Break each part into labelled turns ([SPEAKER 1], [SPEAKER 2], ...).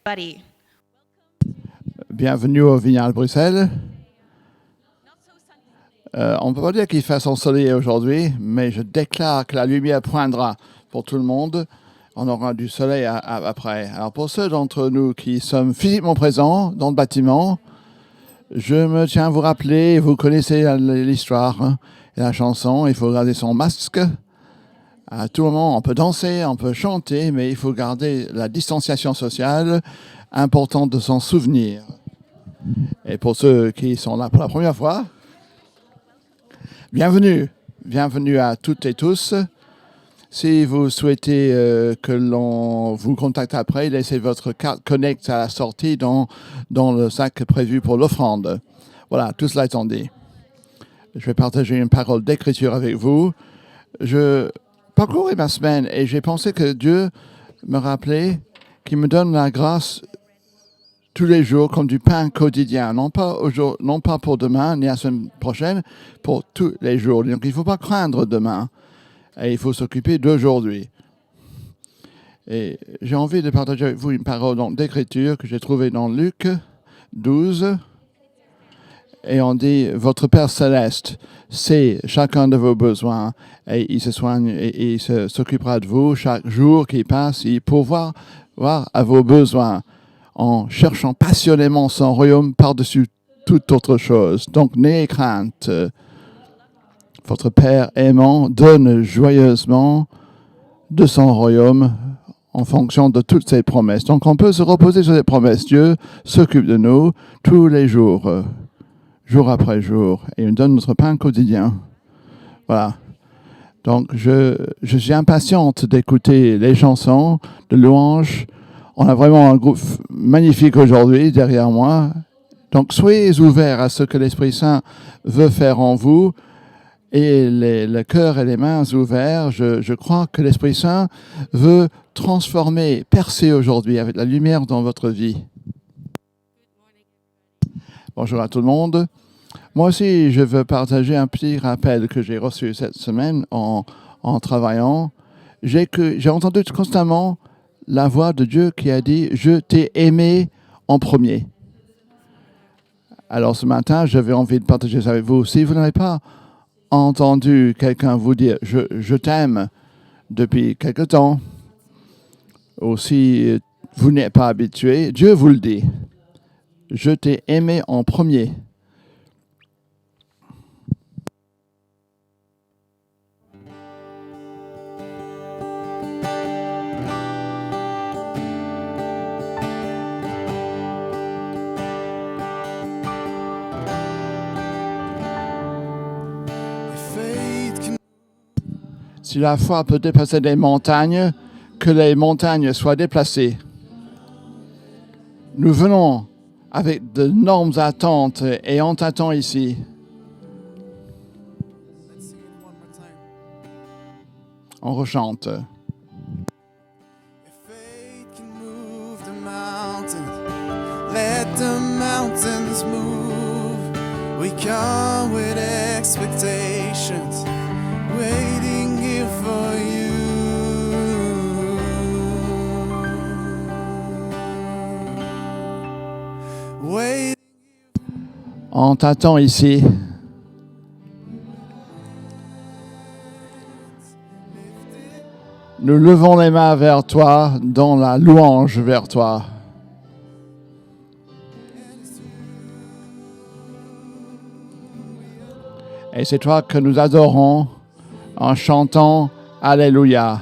[SPEAKER 1] Buddy.
[SPEAKER 2] Bienvenue au Vignal Bruxelles. On ne peut pas dire qu'il fasse ensoleillé aujourd'hui, mais je déclare que la lumière poindra pour tout le monde. On aura du soleil après. Alors pour ceux d'entre nous qui sommes physiquement présents dans le bâtiment, je me tiens à vous rappeler, vous connaissez l'histoire et la chanson, il faut garder son masque. À tout moment, on peut danser, on peut chanter, mais il faut garder la distanciation sociale, important de s'en souvenir. Et pour ceux qui sont là pour la première fois, bienvenue. Bienvenue à toutes et tous. Si vous souhaitez que l'on vous contacte après, laissez votre carte Connect à la sortie dans le sac prévu pour l'offrande. Voilà, tout cela étant dit. Je vais partager une parole d'écriture avec vous. Je parcourais ma semaine et j'ai pensé que Dieu me rappelait qu'il me donne la grâce tous les jours comme du pain quotidien, non pas pour demain ni la semaine prochaine, pour tous les jours. Donc il ne faut pas craindre demain et il faut s'occuper d'aujourd'hui. Et j'ai envie de partager avec vous une parole d'écriture que j'ai trouvée dans Luc 12. Et on dit, votre Père Céleste sait chacun de vos besoins et il se soigne et il s'occupera de vous chaque jour qui passe. Il pourvoira à vos besoins en cherchant passionnément son royaume par-dessus toute autre chose. Donc, n'ayez crainte. Votre Père aimant donne joyeusement de son royaume en fonction de toutes ses promesses. Donc, on peut se reposer sur ses promesses. Dieu s'occupe de nous tous les jours, jour après jour, et il nous donne notre pain quotidien. Voilà. Donc, je suis impatiente d'écouter les chansons de louange. On a vraiment un groupe magnifique aujourd'hui derrière moi. Donc, soyez ouverts à ce que l'Esprit Saint veut faire en vous et le cœur et les mains ouverts. Je crois que l'Esprit Saint veut transformer, percer aujourd'hui avec la lumière dans votre vie. Bonjour à tout le monde. Moi aussi, je veux partager un petit rappel que j'ai reçu cette semaine en travaillant. J'ai entendu constamment la voix de Dieu qui a dit « Je t'ai aimé en premier ». Alors ce matin, j'avais envie de partager ça avec vous. Si vous n'avez pas entendu quelqu'un vous dire « Je t'aime » depuis quelque temps, ou si vous n'êtes pas habitué, Dieu vous le dit. « Je t'ai aimé en premier ». Si la foi peut dépasser des montagnes, que les montagnes soient déplacées. Nous venons avec d'énormes attentes et on t'attend ici. On rechante. Let the mountains move. We come with expectations, waiting here for you. Wait. On t'attend ici. Nous levons les mains vers toi dans la louange vers toi. Et c'est toi que nous adorons en chantant Alléluia.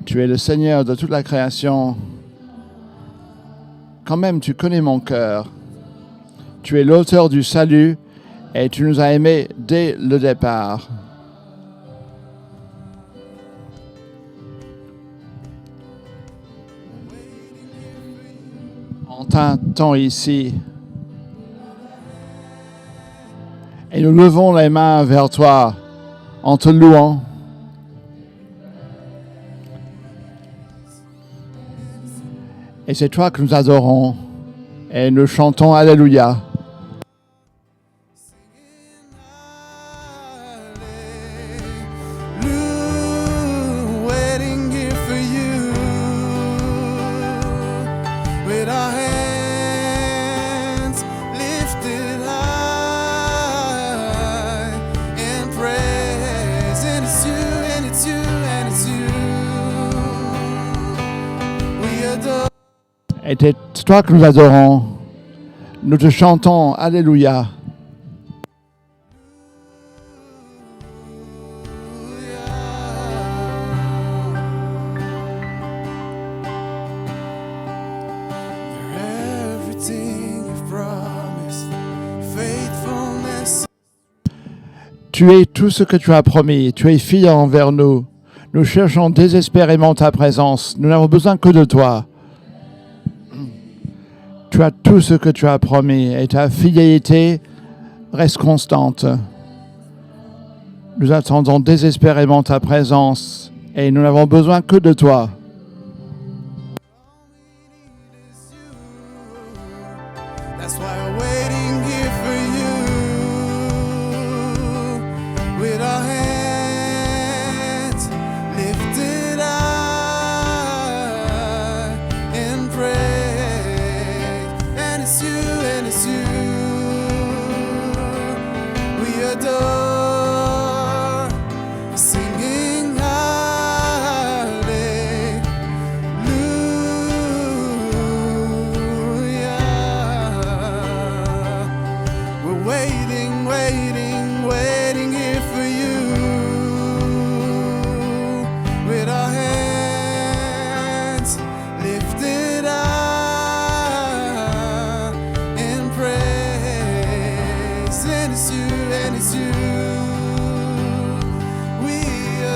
[SPEAKER 2] Tu es le Seigneur de toute la création. Quand même, tu connais mon cœur. Tu es l'auteur du salut et tu nous as aimés dès le départ. On t'attend ici. Et nous levons les mains vers toi en te louant. Et c'est toi que nous adorons. Et nous chantons Alléluia.
[SPEAKER 1] Waiting here for you with our hands lifted high in praise. And it's you, and it's you, and it's you. We adore.
[SPEAKER 2] Et c'est toi que nous adorons. Nous te chantons Alléluia.
[SPEAKER 1] Everything you've promised, faithfulness.
[SPEAKER 2] Tu es tout ce que tu as promis. Tu es fidèle envers nous. Nous cherchons désespérément ta présence. Nous n'avons besoin que de toi. Tu as tout ce que tu as promis et ta fidélité reste constante. Nous attendons désespérément ta présence et nous n'avons besoin que de toi.
[SPEAKER 1] That's why we're waiting here for you with our hands lifted high in praise. And it's you, and it's you. We adore, singing hallelujah. We're waiting, waiting, waiting here for you with our hands lifted high in praise. And it's you, and it's you. We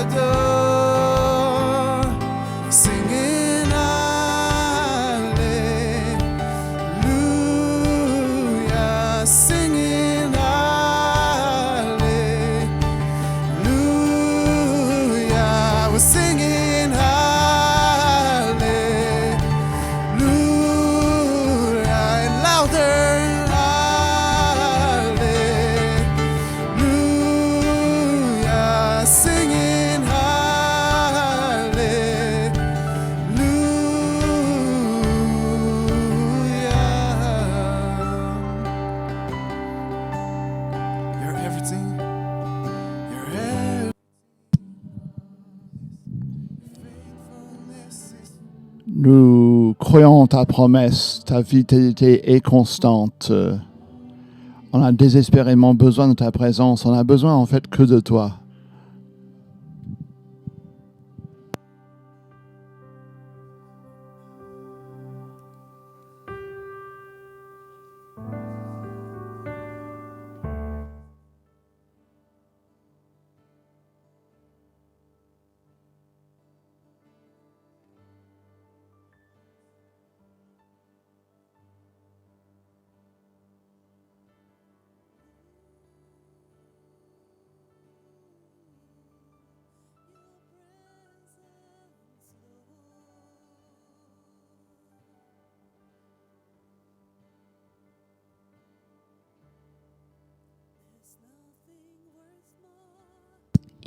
[SPEAKER 1] adore, singing hallelujah, singing hallelujah. We're singing hallelujah, and louder, hallelujah, singing hallelujah. You're everything. You're everything. Faithfulness is
[SPEAKER 2] Nous croyons en ta promesse, ta fidélité est constante. On a désespérément besoin de ta présence. On a besoin en fait que de toi.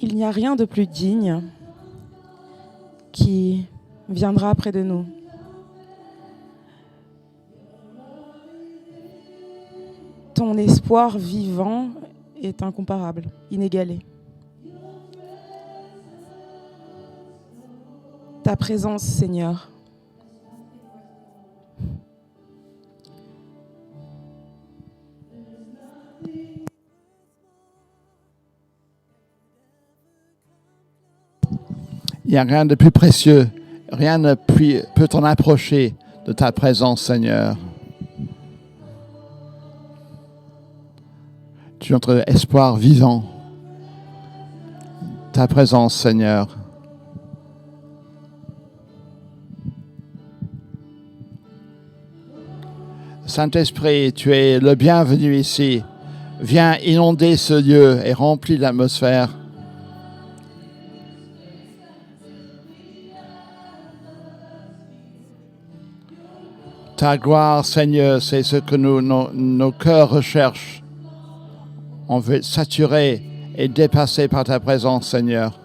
[SPEAKER 3] Il n'y a rien de plus digne qui viendra près de nous. Ton espoir vivant est incomparable, inégalé. Ta présence, Seigneur.
[SPEAKER 2] Il n'y a rien de plus précieux. Rien ne peut t'en approcher de ta présence, Seigneur. Tu es notre espoir vivant. Ta présence, Seigneur. Saint-Esprit, tu es le bienvenu ici. Viens inonder ce lieu et remplis l'atmosphère. Ta gloire, Seigneur, c'est ce que nos cœurs recherchent. On veut être saturé et dépassé par ta présence, Seigneur.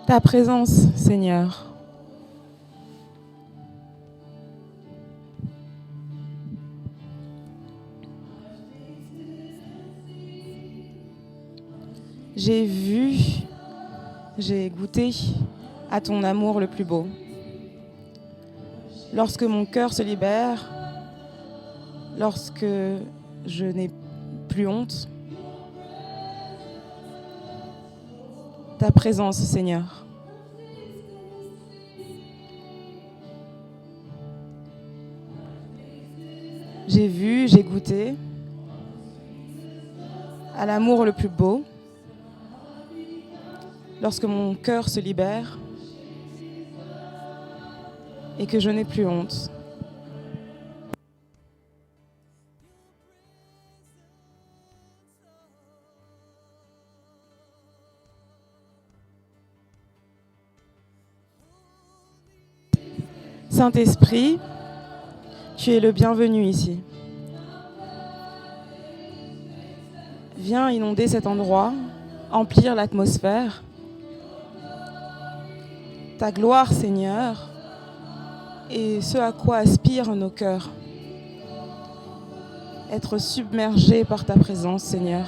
[SPEAKER 3] Ta présence, Seigneur. J'ai vu, j'ai goûté à ton amour le plus beau. Lorsque mon cœur se libère, lorsque je n'ai plus honte, ta présence, Seigneur. J'ai vu, j'ai goûté à l'amour le plus beau. Lorsque mon cœur se libère et que je n'ai plus honte. Saint-Esprit, tu es le bienvenu ici. Viens inonder cet endroit, emplir l'atmosphère. Ta gloire, Seigneur, est ce à quoi aspirent nos cœurs. Être submergés par ta présence, Seigneur.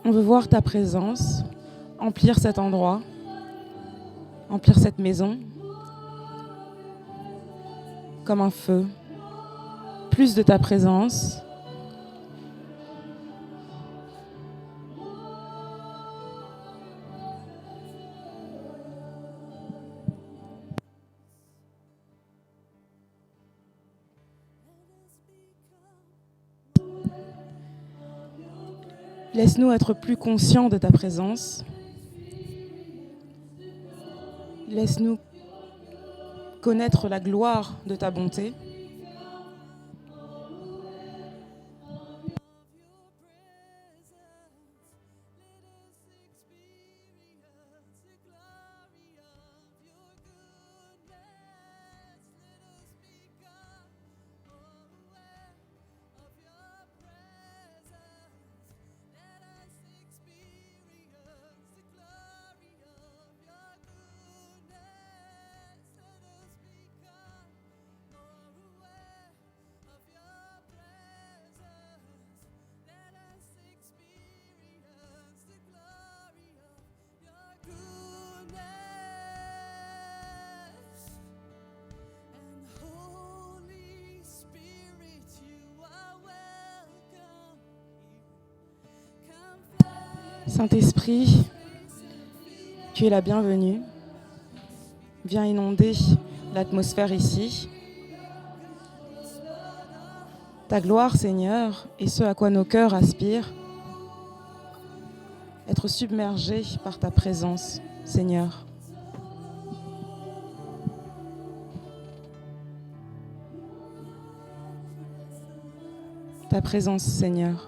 [SPEAKER 3] On veut voir ta présence, emplir cet endroit, emplir cette maison, comme un feu. Plus de ta présence. Laisse-nous être plus conscients de ta présence. Laisse-nous connaître la gloire de ta bonté. Saint-Esprit, tu es la bienvenue. Viens inonder l'atmosphère ici. Ta gloire, Seigneur, est ce à quoi nos cœurs aspirent. Être submergés par ta présence, Seigneur. Ta présence, Seigneur.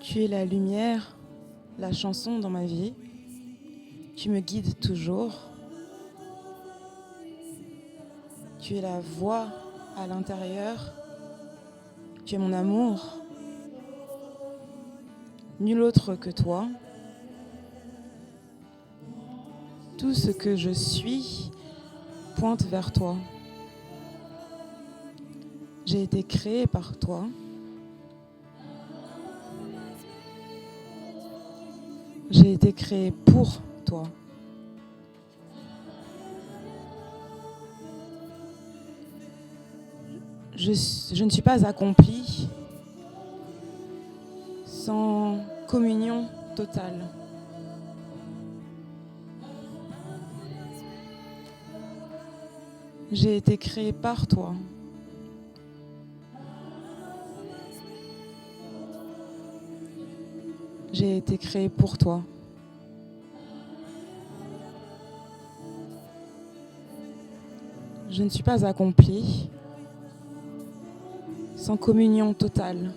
[SPEAKER 3] Tu es la lumière, la chanson dans ma vie. Tu me guides toujours. Tu es la voix à l'intérieur. Tu es mon amour. Nul autre que toi. Tout ce que je suis pointe vers toi. J'ai été créée par toi. J'ai été créée pour toi. Je ne suis pas accomplie sans communion totale. J'ai été créée par toi. J'ai été créée pour toi. Je ne suis pas accomplie sans communion totale.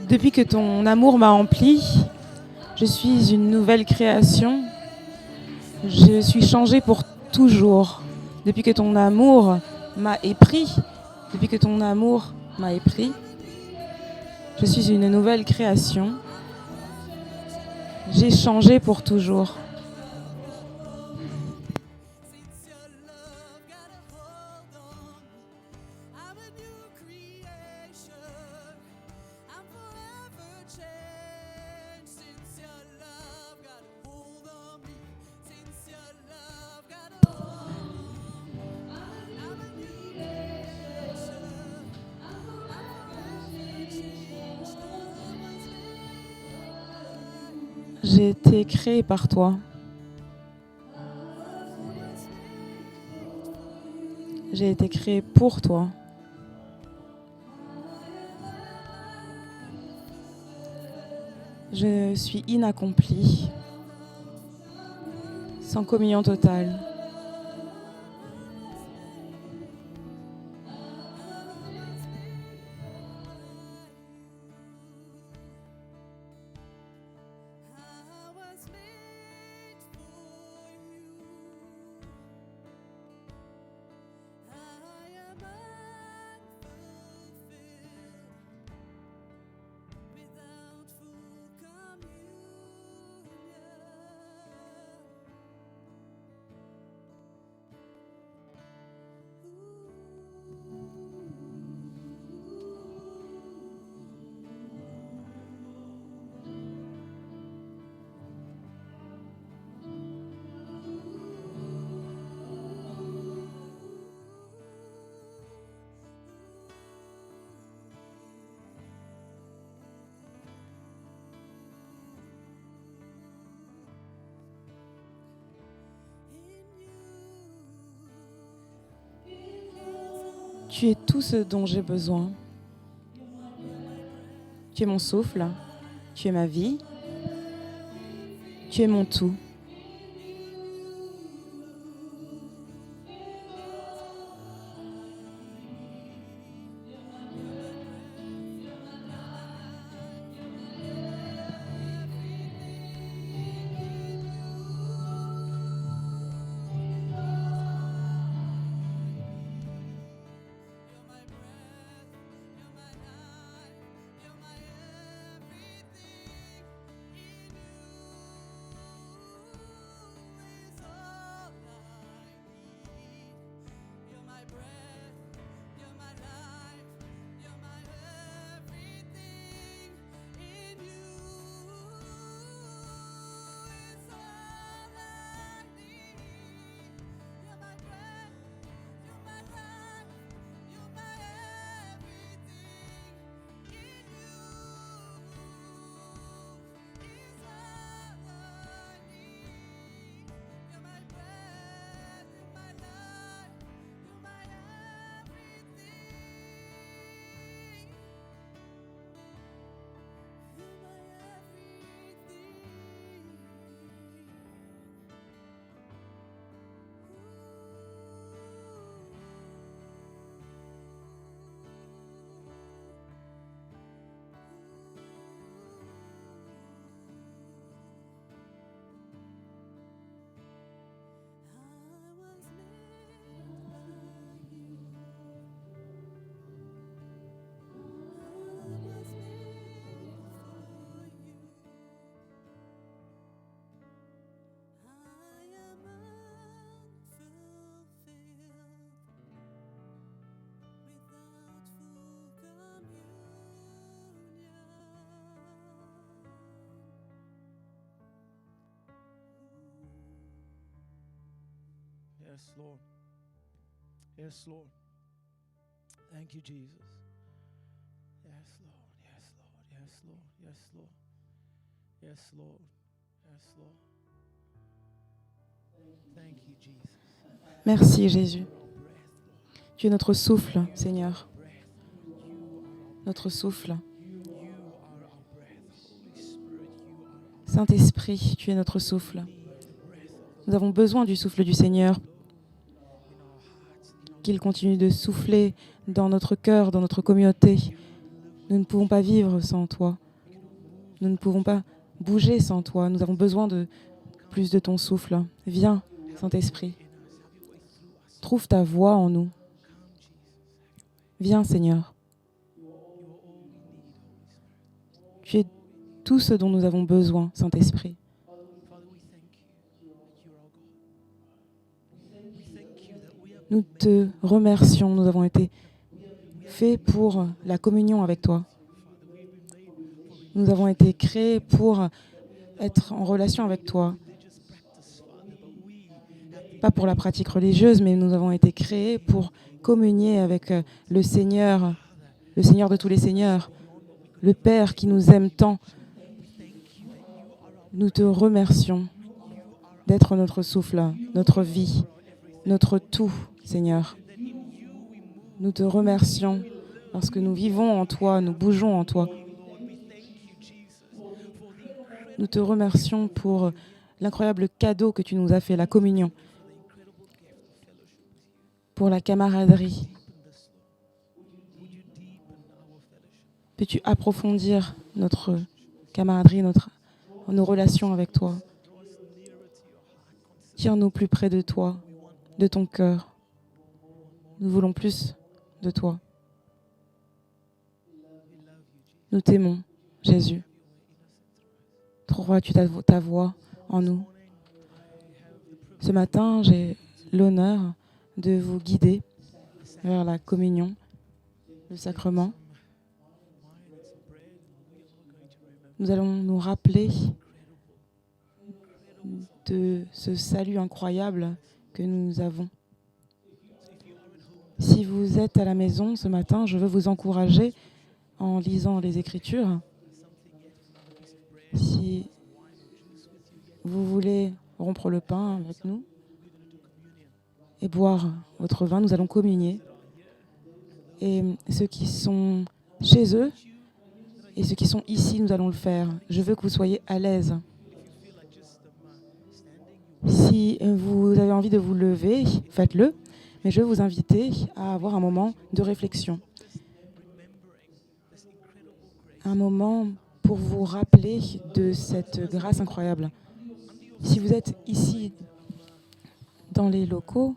[SPEAKER 3] Depuis que ton amour m'a empli, je suis une nouvelle création. Je suis changée pour toujours. Depuis que ton amour m'a épris, je suis une nouvelle création. J'ai changé pour toujours. J'ai été créée par toi. J'ai été créée pour toi. Je suis inaccomplie, sans communion totale. Tu es tout ce dont j'ai besoin. Tu es mon souffle, tu es ma vie, tu es mon tout.
[SPEAKER 4] Yes, Lord. Yes, Lord. Thank you, Jesus. Yes, Lord. Yes, Lord. Yes, Lord. Yes, Lord. Yes, Lord. Yes, Lord. Thank you, Jesus.
[SPEAKER 3] Merci Jésus. Tu es notre souffle, Seigneur. Notre souffle. Saint-Esprit, tu es notre souffle. Nous avons besoin du souffle du Seigneur, qu'il continue de souffler dans notre cœur, dans notre communauté. Nous ne pouvons pas vivre sans toi. Nous ne pouvons pas bouger sans toi. Nous avons besoin de plus de ton souffle. Viens, Saint-Esprit. Trouve ta voie en nous. Viens, Seigneur. Tu es tout ce dont nous avons besoin, Saint-Esprit. Nous te remercions. Nous avons été faits pour la communion avec toi. Nous avons été créés pour être en relation avec toi. Pas pour la pratique religieuse, mais nous avons été créés pour communier avec le Seigneur de tous les seigneurs, le Père qui nous aime tant. Nous te remercions d'être notre souffle, notre vie, notre tout, Seigneur. Nous te remercions parce que nous vivons en toi, nous bougeons en toi. Nous te remercions pour l'incroyable cadeau que tu nous as fait, la communion, pour la camaraderie. Peux-tu approfondir notre camaraderie, nos relations avec toi? Tire-nous plus près de toi, de ton cœur. Nous voulons plus de toi. Nous t'aimons, Jésus. Trouveras-tu ta voix en nous? Ce matin, j'ai l'honneur de vous guider vers la communion, le sacrement. Nous allons nous rappeler de ce salut incroyable que nous avons. Si vous êtes à la maison ce matin, je veux vous encourager en lisant les Écritures. Si vous voulez rompre le pain avec nous et boire votre vin, nous allons communier. Et ceux qui sont chez eux et ceux qui sont ici, nous allons le faire. Je veux que vous soyez à l'aise. Si vous avez envie de vous lever, faites-le. Mais je veux vous inviter à avoir un moment de réflexion. Un moment pour vous rappeler de cette grâce incroyable. Si vous êtes ici dans les locaux,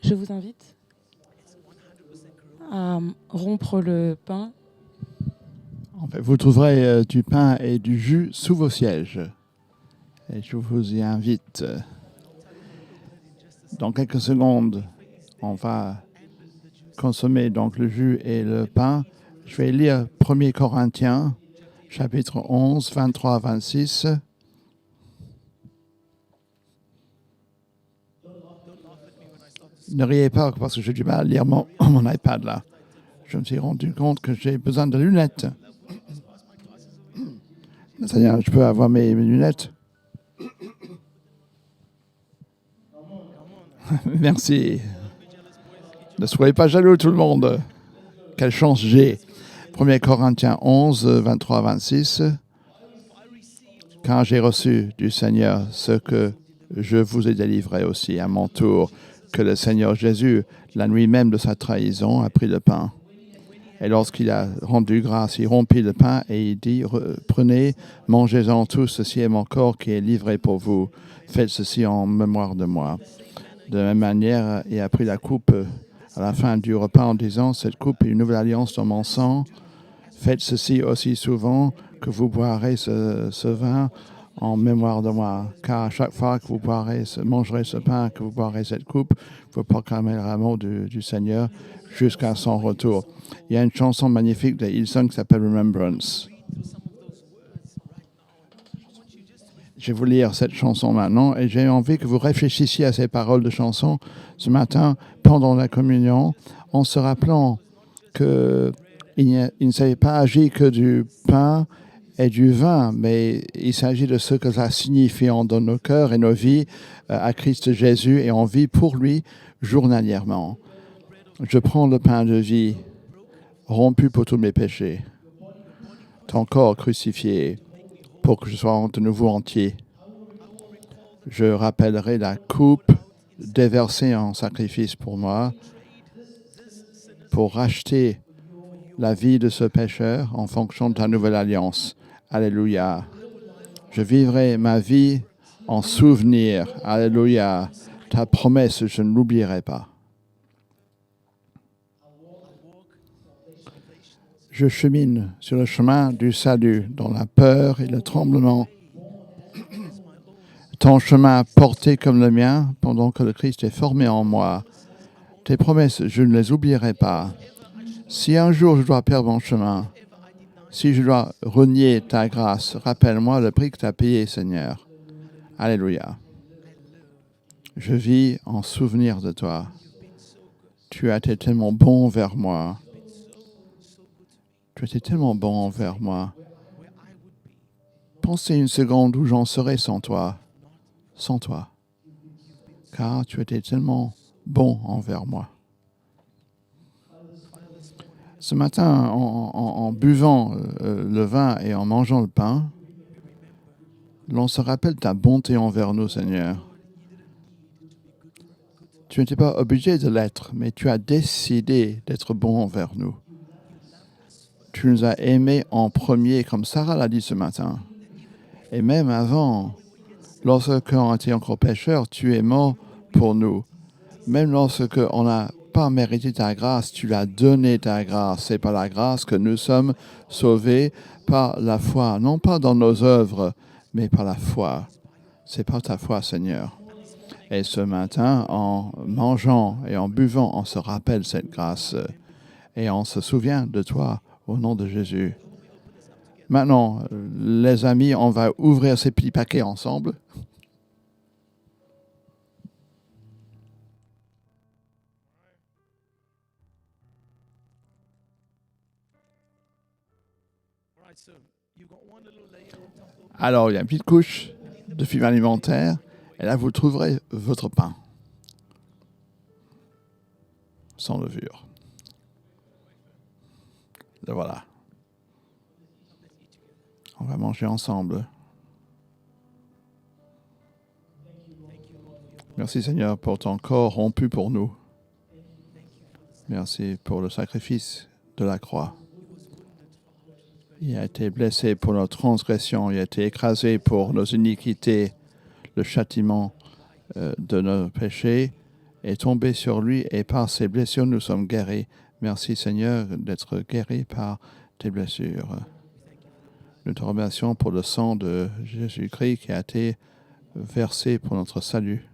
[SPEAKER 3] je vous invite à rompre le pain.
[SPEAKER 2] En fait, vous trouverez du pain et du jus sous vos sièges. Et je vous y invite. Dans quelques secondes, on va consommer donc le jus et le pain. Je vais lire 1 Corinthiens, chapitre 11, 23 à 26. Ne riez pas parce que j'ai du mal à lire mon iPad là. Je me suis rendu compte que j'ai besoin de lunettes. C'est-à-dire, je peux avoir mes lunettes. Merci. Ne soyez pas jaloux tout le monde. Quelle chance j'ai. 1 Corinthiens 11, 23 à 26. Car j'ai reçu du Seigneur ce que je vous ai délivré aussi à mon tour, que le Seigneur Jésus, la nuit même de sa trahison, a pris le pain. Et lorsqu'il a rendu grâce, il rompit le pain et il dit, prenez, mangez-en tous, ceci est mon corps qui est livré pour vous. Faites ceci en mémoire de moi. De la même manière, il a pris la coupe à la fin du repas en disant, cette coupe est une nouvelle alliance dans mon sang. Faites ceci aussi souvent que vous boirez ce vin en mémoire de moi. Car à chaque fois que vous mangerez ce pain, que vous boirez cette coupe, vous proclamerez le mot du Seigneur jusqu'à son retour. Il y a une chanson magnifique de Hillsong qui s'appelle Remembrance. Je vais vous lire cette chanson maintenant et j'ai envie que vous réfléchissiez à ces paroles de chanson ce matin pendant la communion en se rappelant qu'il ne s'agit pas agi que du pain et du vin, mais il s'agit de ce que ça signifie dans nos cœurs et nos vies à Christ Jésus et on vit pour lui journalièrement. Je prends le pain de vie, rompu pour tous mes péchés, ton corps crucifié, pour que je sois de nouveau entier. Je rappellerai la coupe déversée en sacrifice pour moi, pour racheter la vie de ce pécheur en fonction de ta nouvelle alliance. Alléluia. Je vivrai ma vie en souvenir. Alléluia. Ta promesse, je ne l'oublierai pas. Je chemine sur le chemin du salut, dans la peur et le tremblement. Ton chemin porté comme le mien, pendant que le Christ est formé en moi. Tes promesses, je ne les oublierai pas. Si un jour je dois perdre mon chemin, si je dois renier ta grâce, rappelle-moi le prix que tu as payé, Seigneur. Alléluia. Je vis en souvenir de toi. Tu as été tellement bon envers moi. Tu étais tellement bon envers moi. Pensez une seconde où j'en serais sans toi. Sans toi. Car tu étais tellement bon envers moi. Ce matin, en buvant le vin et en mangeant le pain, l'on se rappelle ta bonté envers nous, Seigneur. Tu n'étais pas obligé de l'être, mais tu as décidé d'être bon envers nous. Tu nous as aimés en premier, comme Sarah l'a dit ce matin. Et même avant, lorsqu'on était encore pécheurs, tu es mort pour nous. Même lorsqu'on n'a pas mérité ta grâce, tu l'as donné ta grâce. C'est par la grâce que nous sommes sauvés, par la foi. Non pas dans nos œuvres, mais par la foi. C'est par ta foi, Seigneur. Et ce matin, en mangeant et en buvant, on se rappelle cette grâce. Et on se souvient de toi, au nom de Jésus. Maintenant, les amis, on va ouvrir ces petits paquets ensemble. Alors, il y a une petite couche de fibres alimentaires, et là, vous trouverez votre pain. sans levure. Le voilà. On va manger ensemble. Merci Seigneur pour ton corps rompu pour nous. Merci pour le sacrifice de la croix. Il a été blessé pour nos transgressions, il a été écrasé pour nos iniquités. Le châtiment de nos péchés est tombé sur lui et par ses blessures nous sommes guéris. Merci Seigneur d'être guéris par tes blessures. Nous te remercions pour le sang de Jésus-Christ qui a été versé pour notre salut,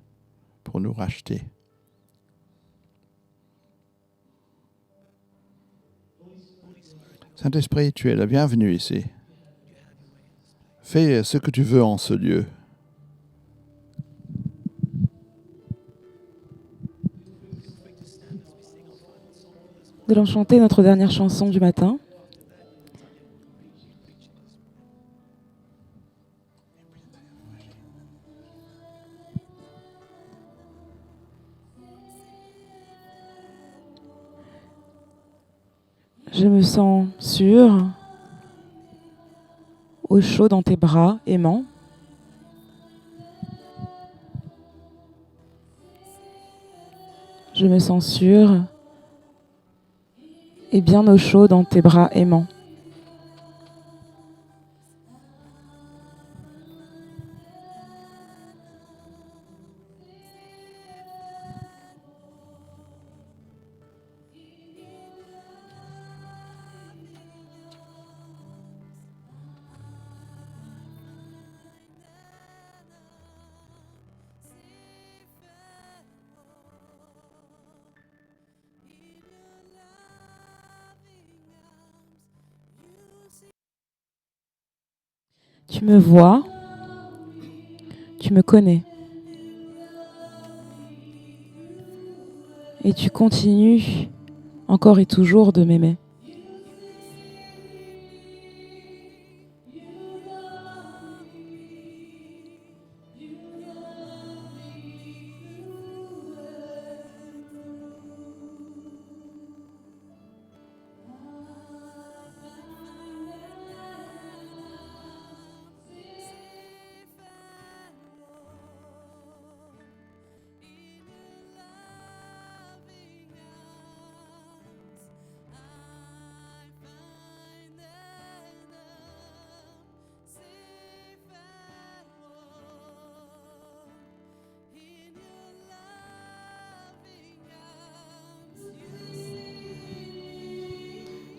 [SPEAKER 2] pour nous racheter. Saint-Esprit, tu es le bienvenu ici. Fais ce que tu veux en ce lieu.
[SPEAKER 3] Nous allons chanter notre dernière chanson du matin. Je me sens sûre, au chaud dans tes bras aimants. Je me sens sûre et bien au chaud dans tes bras aimants. Tu me vois, tu me connais. Et tu continues encore et toujours de m'aimer.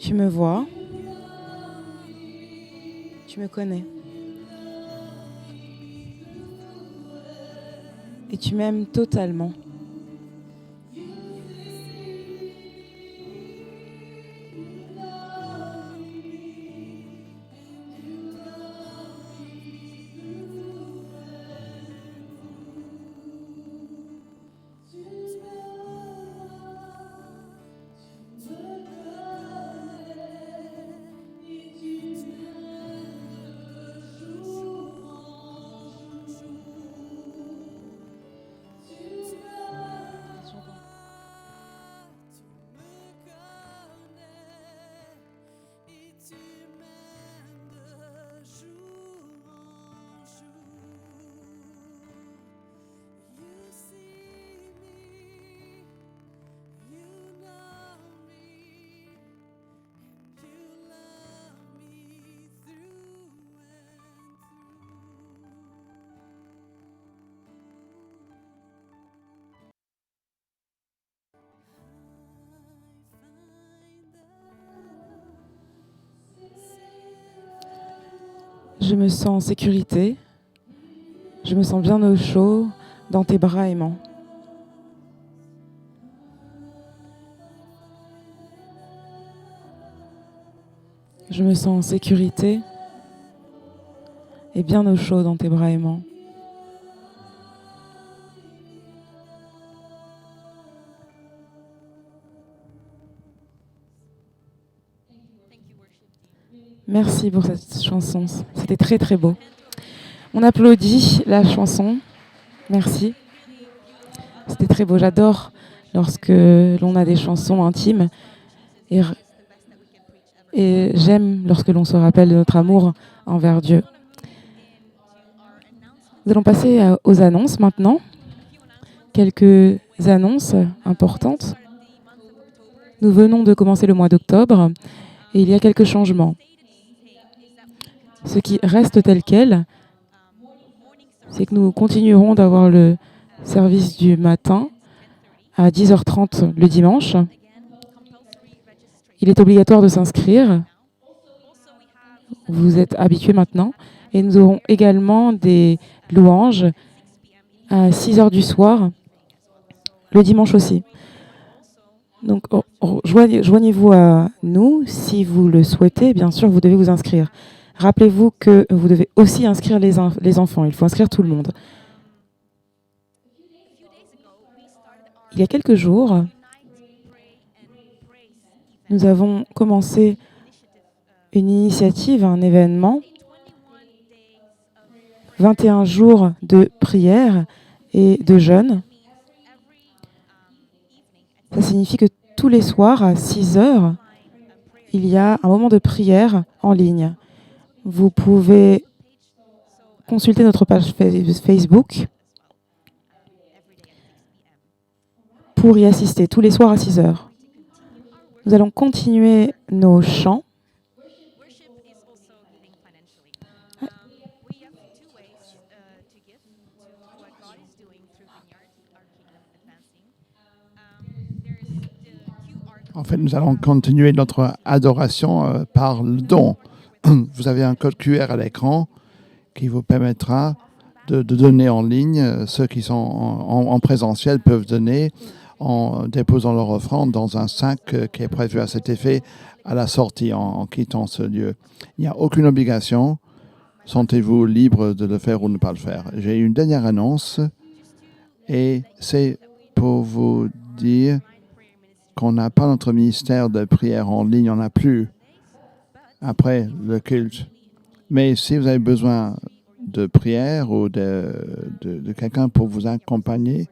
[SPEAKER 3] Tu me vois, tu me connais. Et tu m'aimes totalement. Je me sens en sécurité. Je me sens bien au chaud dans tes bras aimants. Je me sens en sécurité et bien au chaud dans tes bras aimants. Merci pour cette chanson, c'était très très beau. On applaudit la chanson, merci. C'était très beau, j'adore lorsque l'on a des chansons intimes. Et, et j'aime lorsque l'on se rappelle de notre amour envers Dieu. Nous allons passer aux annonces maintenant. Quelques annonces importantes. Nous venons de commencer le mois d'octobre et il y a quelques changements. Ce qui reste tel quel, c'est que nous continuerons d'avoir le service du matin à 10h30 le dimanche. Il est obligatoire de s'inscrire. Vous êtes habitués maintenant. Et nous aurons également des louanges à 6h du soir, le dimanche aussi. Donc, joignez-vous à nous si vous le souhaitez. Bien sûr, vous devez vous inscrire. Rappelez-vous que vous devez aussi inscrire les enfants. Il faut inscrire tout le monde. Il y a quelques jours, nous avons commencé une initiative, un événement, 21 jours de prière et de jeûne. Ça signifie que tous les soirs, à 6 heures, il y a un moment de prière en ligne. Vous pouvez consulter notre page Facebook pour y assister tous les soirs à 6 heures. Nous allons continuer nos chants.
[SPEAKER 2] En fait, nous allons continuer notre adoration par le don. Vous avez un code QR à l'écran qui vous permettra de donner en ligne. Ceux qui sont en présentiel peuvent donner en déposant leur offrande dans un sac qui est prévu à cet effet à la sortie en quittant ce lieu. Il n'y a aucune obligation. Sentez-vous libre de le faire ou ne pas le faire. J'ai une dernière annonce et c'est pour vous dire qu'on n'a pas notre ministère de prière en ligne, on n'a plus après le culte. Mais si vous avez besoin de prière ou de quelqu'un pour vous accompagner,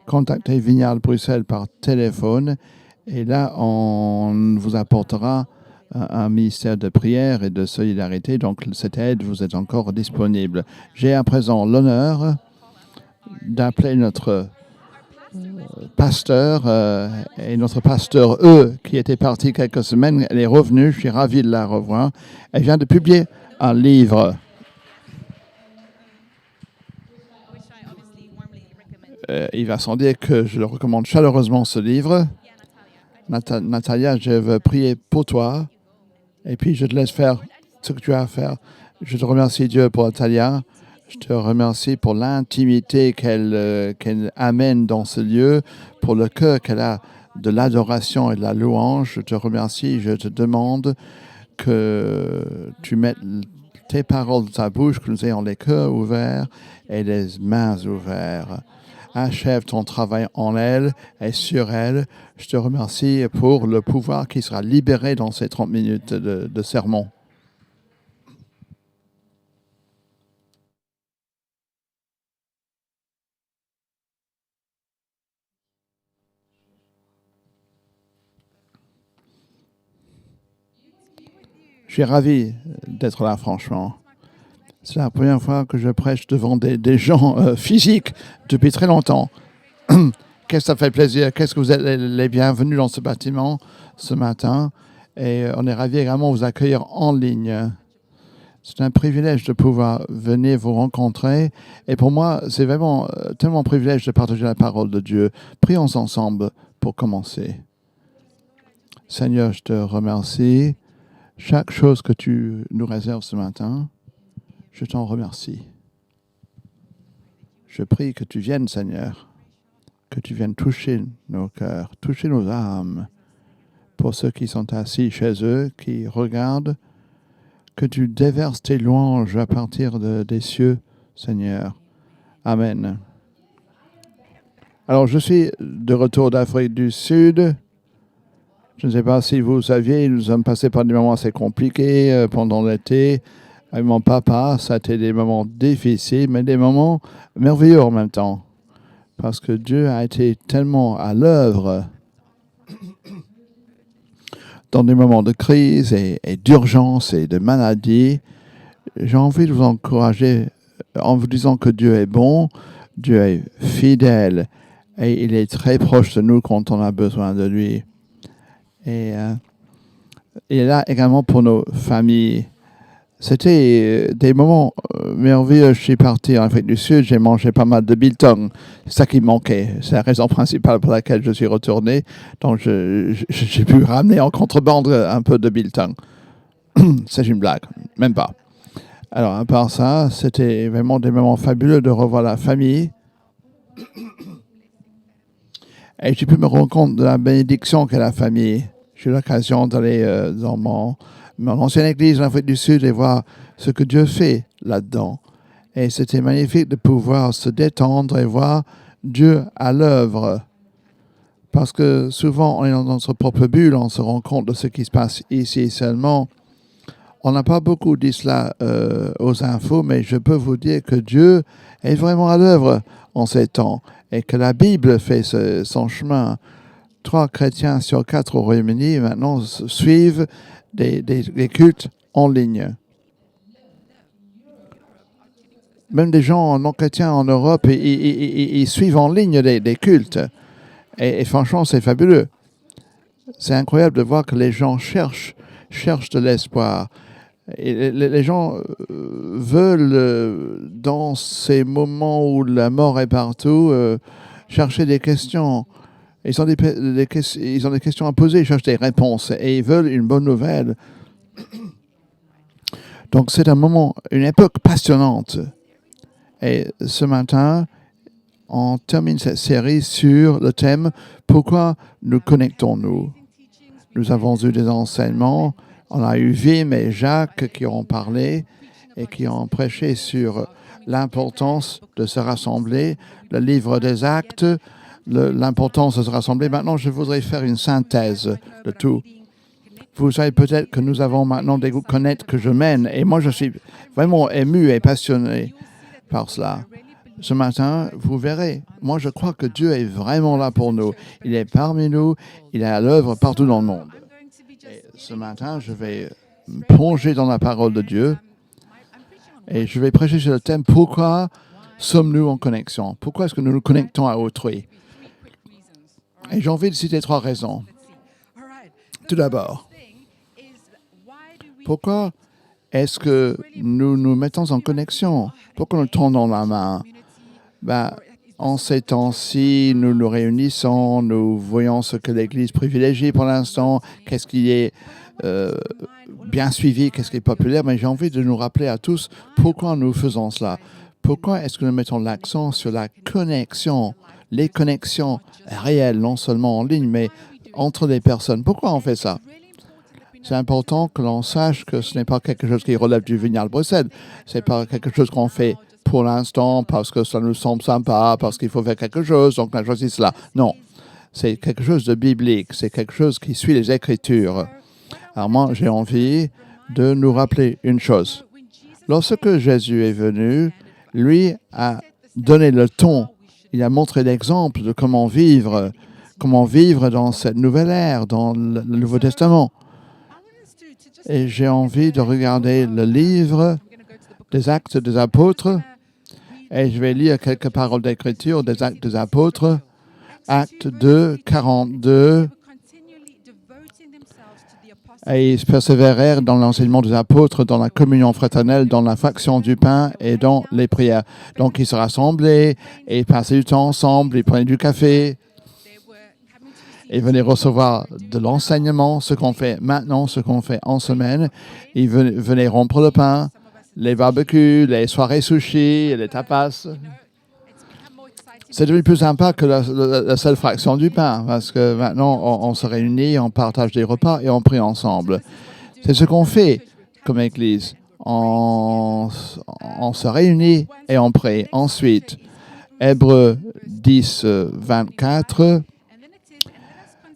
[SPEAKER 2] contactez Vignal Bruxelles par téléphone et là, on vous apportera un ministère de prière et de solidarité. Donc, cette aide vous est encore disponible. J'ai à présent l'honneur d'appeler notre pasteur et notre pasteur qui était parti quelques semaines, elle est revenue, je suis ravi de la revoir. Elle vient de publier un livre. Il va sans dire que je le recommande chaleureusement ce livre. Natalia, je veux prier pour toi et puis je te laisse faire ce que tu as à faire. Je te remercie Dieu pour Natalia. Je te remercie pour l'intimité qu'elle amène dans ce lieu, pour le cœur qu'elle a de l'adoration et de la louange. Je te remercie, je te demande que tu mettes tes paroles dans ta bouche, que nous ayons les cœurs ouverts et les mains ouvertes. Achève ton travail en elle et sur elle. Je te remercie pour le pouvoir qui sera libéré dans ces 30 minutes de sermon. Je suis ravi d'être là, franchement. C'est la première fois que je prêche devant des gens physiques depuis très longtemps. Qu'est-ce que ça fait plaisir. Qu'est-ce que vous êtes les bienvenus dans ce bâtiment ce matin. Et on est ravis également de vous accueillir en ligne. C'est un privilège de pouvoir venir vous rencontrer. Et pour moi, c'est vraiment tellement un privilège de partager la parole de Dieu. Prions ensemble pour commencer. Seigneur, je te remercie. Chaque chose que tu nous réserves ce matin, je t'en remercie. Je prie que tu viennes, Seigneur, que tu viennes toucher nos cœurs, toucher nos âmes. Pour ceux qui sont assis chez eux, qui regardent, que tu déverses tes louanges à partir des cieux, Seigneur. Amen. Alors, je suis de retour d'Afrique du Sud. Je ne sais pas si vous saviez, nous sommes passés par des moments assez compliqués pendant l'été. Avec mon papa, ça a été des moments difficiles, mais des moments merveilleux en même temps. parce que Dieu a été tellement à l'œuvre dans des moments de crise et d'urgence et de maladie. J'ai envie de vous encourager en vous disant que Dieu est bon, Dieu est fidèle et il est très proche de nous quand on a besoin de lui. Et il est là également pour nos familles. C'était des moments merveilleux. Je suis parti en Afrique du Sud, j'ai mangé pas mal de biltong. C'est ça qui me manquait. C'est la raison principale pour laquelle je suis retourné. Donc j'ai pu ramener en contrebande un peu de biltong. C'est une blague, même pas. Alors à part ça, c'était vraiment des moments fabuleux de revoir la famille. Et j'ai pu me rendre compte de la bénédiction qu'est la famille. J'ai eu l'occasion d'aller dans mon ancienne église en Afrique du Sud et voir ce que Dieu fait là-dedans. Et c'était magnifique de pouvoir se détendre et voir Dieu à l'œuvre. Parce que souvent, on est dans notre propre bulle, on se rend compte de ce qui se passe ici seulement. On n'a pas beaucoup dit cela aux infos, mais je peux vous dire que Dieu est vraiment à l'œuvre en ces temps et que la Bible fait son chemin. 3 chrétiens sur 4 au Royaume-Uni maintenant suivent des cultes en ligne. Même des gens non chrétiens en Europe, ils suivent en ligne des cultes. Et franchement, c'est fabuleux. C'est incroyable de voir que les gens cherchent de l'espoir. Et les gens veulent, dans ces moments où la mort est partout, chercher des questions. Ils ont des questions à poser, ils cherchent des réponses et ils veulent une bonne nouvelle. Donc c'est un moment, une époque passionnante. Et ce matin, on termine cette série sur le thème « Pourquoi nous connectons-nous » Nous avons eu des enseignements. On a eu Wim et Jacques qui ont parlé et qui ont prêché sur l'importance de se rassembler, le livre des Actes, l'importance de se rassembler. Maintenant, je voudrais faire une synthèse de tout. Vous savez peut-être que nous avons maintenant des groupes Connect que je mène et moi, je suis vraiment ému et passionné par cela. Ce matin, vous verrez, moi, je crois que Dieu est vraiment là pour nous. Il est parmi nous, il est à l'œuvre partout dans le monde. Et ce matin, je vais me plonger dans la parole de Dieu et je vais prêcher sur le thème « Pourquoi sommes-nous en connexion ?» Pourquoi est-ce que nous nous connectons à autrui? Et j'ai envie de citer 3 raisons. Tout d'abord, pourquoi est-ce que nous nous mettons en connexion? Pourquoi nous tendons la main? En ces temps-ci, nous nous réunissons, nous voyons ce que l'Église privilégie pour l'instant, qu'est-ce qui est bien suivi, qu'est-ce qui est populaire, mais j'ai envie de nous rappeler à tous pourquoi nous faisons cela. Pourquoi est-ce que nous mettons l'accent sur la connexion, les connexions réelles, non seulement en ligne, mais entre les personnes? Pourquoi on fait ça? C'est important que l'on sache que ce n'est pas quelque chose qui relève du Vignal Bruxelles. Ce n'est pas quelque chose qu'on fait pour l'instant parce que ça nous semble sympa, parce qu'il faut faire quelque chose, donc on a choisi cela. Non, c'est quelque chose de biblique, c'est quelque chose qui suit les Écritures. Alors moi, j'ai envie de nous rappeler une chose. Lorsque Jésus est venu, lui a donné le ton, il a montré l'exemple de comment vivre dans cette nouvelle ère, dans le Nouveau Testament. Et j'ai envie de regarder le livre des Actes des Apôtres et je vais lire quelques paroles d'écriture des Actes des Apôtres, Acte 2, 42. Et ils persévérèrent dans l'enseignement des apôtres, dans la communion fraternelle, dans la fraction du pain et dans les prières. Donc ils se rassemblaient et ils passaient du temps ensemble, ils prenaient du café. Ils venaient recevoir de l'enseignement, ce qu'on fait maintenant, ce qu'on fait en semaine. Ils venaient rompre le pain, les barbecues, les soirées sushi, les tapas. C'est devenu plus sympa que la seule fraction du pain, parce que maintenant, on se réunit, on partage des repas et on prie ensemble. C'est ce qu'on fait comme Église. On se réunit et on prie. Ensuite, Hébreux 10, 24...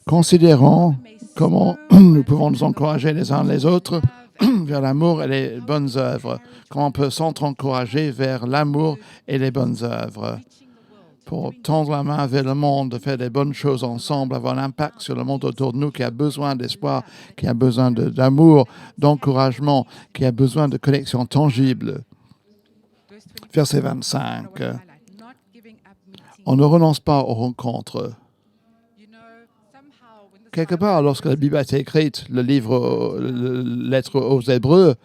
[SPEAKER 2] Considérons comment nous pouvons nous encourager les uns les autres vers l'amour et les bonnes œuvres. Comment on peut s'encourager vers l'amour et les bonnes œuvres. pour tendre la main vers le monde, de faire des bonnes choses ensemble, avoir un impact sur le monde autour de nous qui a besoin d'espoir, qui a besoin d'amour, d'encouragement, qui a besoin de connexion tangible. Verset 25. On ne renonce pas aux rencontres. Quelque part, lorsque la Bible a été écrite, le livre, lettre aux Hébreux,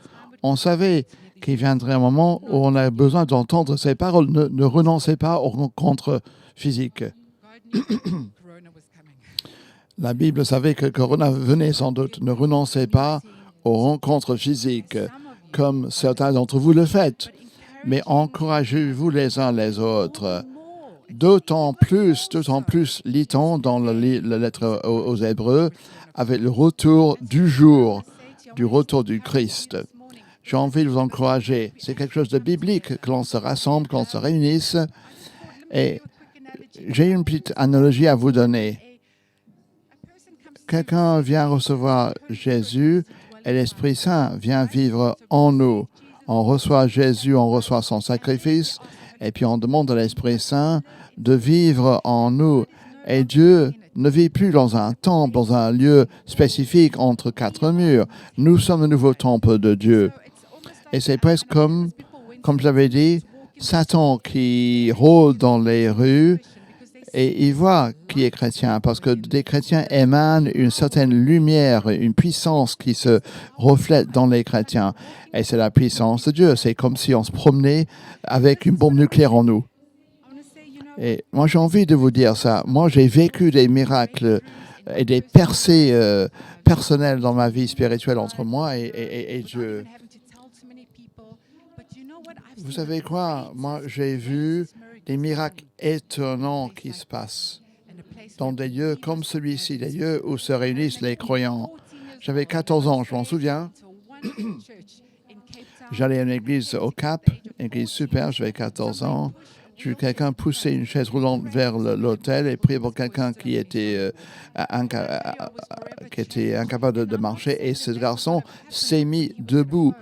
[SPEAKER 2] on savait qu'il viendrait un moment où on a besoin d'entendre ces paroles. Ne renoncez pas aux rencontres physiques. La Bible savait que Corona venait sans doute. Ne renoncez pas aux rencontres physiques, comme certains d'entre vous le faites, mais encouragez-vous les uns les autres. D'autant plus, lit-on dans la lettre aux Hébreux, avec le retour du jour, du retour du Christ. J'ai envie de vous encourager. C'est quelque chose de biblique, que l'on se rassemble, que l'on se réunisse. Et j'ai une petite analogie à vous donner. Quelqu'un vient recevoir Jésus et l'Esprit Saint vient vivre en nous. On reçoit Jésus, on reçoit son sacrifice, et puis on demande à l'Esprit Saint de vivre en nous. Et Dieu ne vit plus dans un temple, dans un lieu spécifique entre quatre murs. Nous sommes le nouveau temple de Dieu. Et c'est presque comme je l'avais dit, Satan qui rôde dans les rues et il voit qui est chrétien, parce que des chrétiens émanent une certaine lumière, une puissance qui se reflète dans les chrétiens. Et c'est la puissance de Dieu. C'est comme si on se promenait avec une bombe nucléaire en nous. Et moi, j'ai envie de vous dire ça. Moi, j'ai vécu des miracles et des percées personnelles dans ma vie spirituelle entre moi et Dieu. Vous savez quoi? Moi, j'ai vu des miracles étonnants qui se passent dans des lieux comme celui-ci, des lieux où se réunissent les croyants. J'avais 14 ans, je m'en souviens. J'allais à une église au Cap, une église super, j'avais 14 ans. J'ai vu quelqu'un pousser une chaise roulante vers l'hôtel et prier pour quelqu'un qui était incapable de marcher. Et ce garçon s'est mis debout.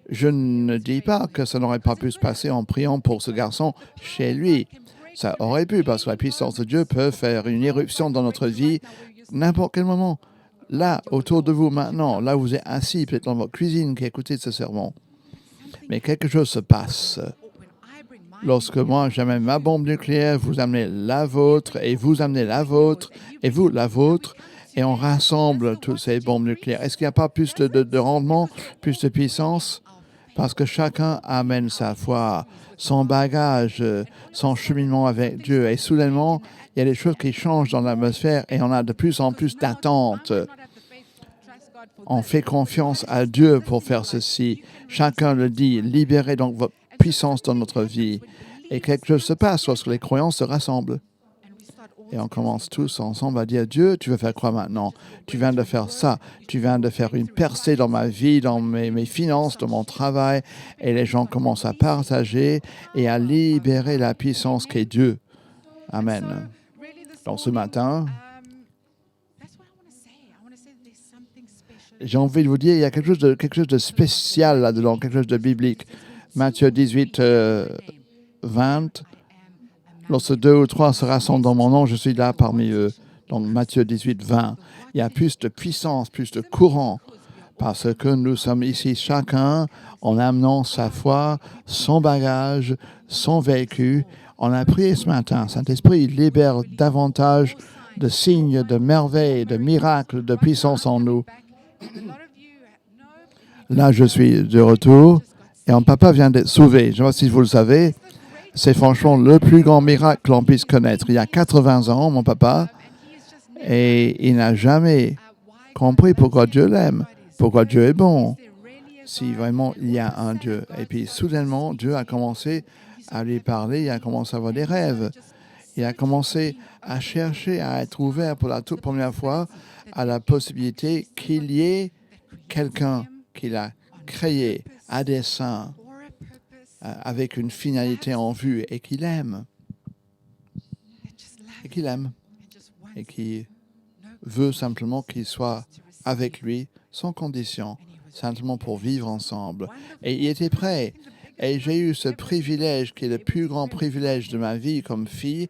[SPEAKER 2] Je ne dis pas que ça n'aurait pas pu se passer en priant pour ce garçon chez lui. Ça aurait pu, parce que la puissance de Dieu peut faire une éruption dans notre vie n'importe quel moment. Là, autour de vous maintenant, là où vous êtes assis, peut-être dans votre cuisine, qui écoutez ce sermon. Mais quelque chose se passe. Lorsque moi, j'amène ma bombe nucléaire, vous amenez la vôtre, et vous amenez la vôtre, et vous la vôtre, et on rassemble toutes ces bombes nucléaires. Est-ce qu'il n'y a pas plus de rendement, plus de puissance? Parce que chacun amène sa foi, son bagage, son cheminement avec Dieu. Et soudainement, il y a des choses qui changent dans l'atmosphère et on a de plus en plus d'attentes. On fait confiance à Dieu pour faire ceci. Chacun le dit, libérez donc votre puissance dans notre vie. Et quelque chose se passe lorsque les croyants se rassemblent. Et on commence tous ensemble à dire, Dieu, tu veux faire quoi maintenant? Tu viens de faire ça. Tu viens de faire une percée dans ma vie, dans mes finances, dans mon travail. Et les gens commencent à partager et à libérer la puissance qu'est Dieu. Amen. Donc ce matin, j'ai envie de vous dire, il y a quelque chose de spécial là-dedans, quelque chose de biblique. Matthieu 18, 20. Lorsque 2 ou 3 se rassemblent dans mon nom, je suis là parmi eux. Donc Matthieu 18, 20. Il y a plus de puissance, plus de courant, parce que nous sommes ici chacun en amenant sa foi, son bagage, son vécu. On a prié ce matin. Saint-Esprit libère davantage de signes, de merveilles, de miracles, de puissance en nous. Là, je suis de retour et mon papa vient d'être sauvé. Je ne sais pas si vous le savez. C'est franchement le plus grand miracle que l'on puisse connaître. Il y a 80 ans, mon papa, et il n'a jamais compris pourquoi Dieu l'aime, pourquoi Dieu est bon, si vraiment il y a un Dieu. Et puis, soudainement, Dieu a commencé à lui parler, il a commencé à avoir des rêves. Il a commencé à chercher, à être ouvert pour la toute première fois à la possibilité qu'il y ait quelqu'un qu'il a créé à dessein, avec une finalité en vue et qu'il aime. Et qu'il aime. Et qui veut simplement qu'il soit avec lui, sans condition, simplement pour vivre ensemble. Et il était prêt. Et j'ai eu ce privilège, qui est le plus grand privilège de ma vie comme fille,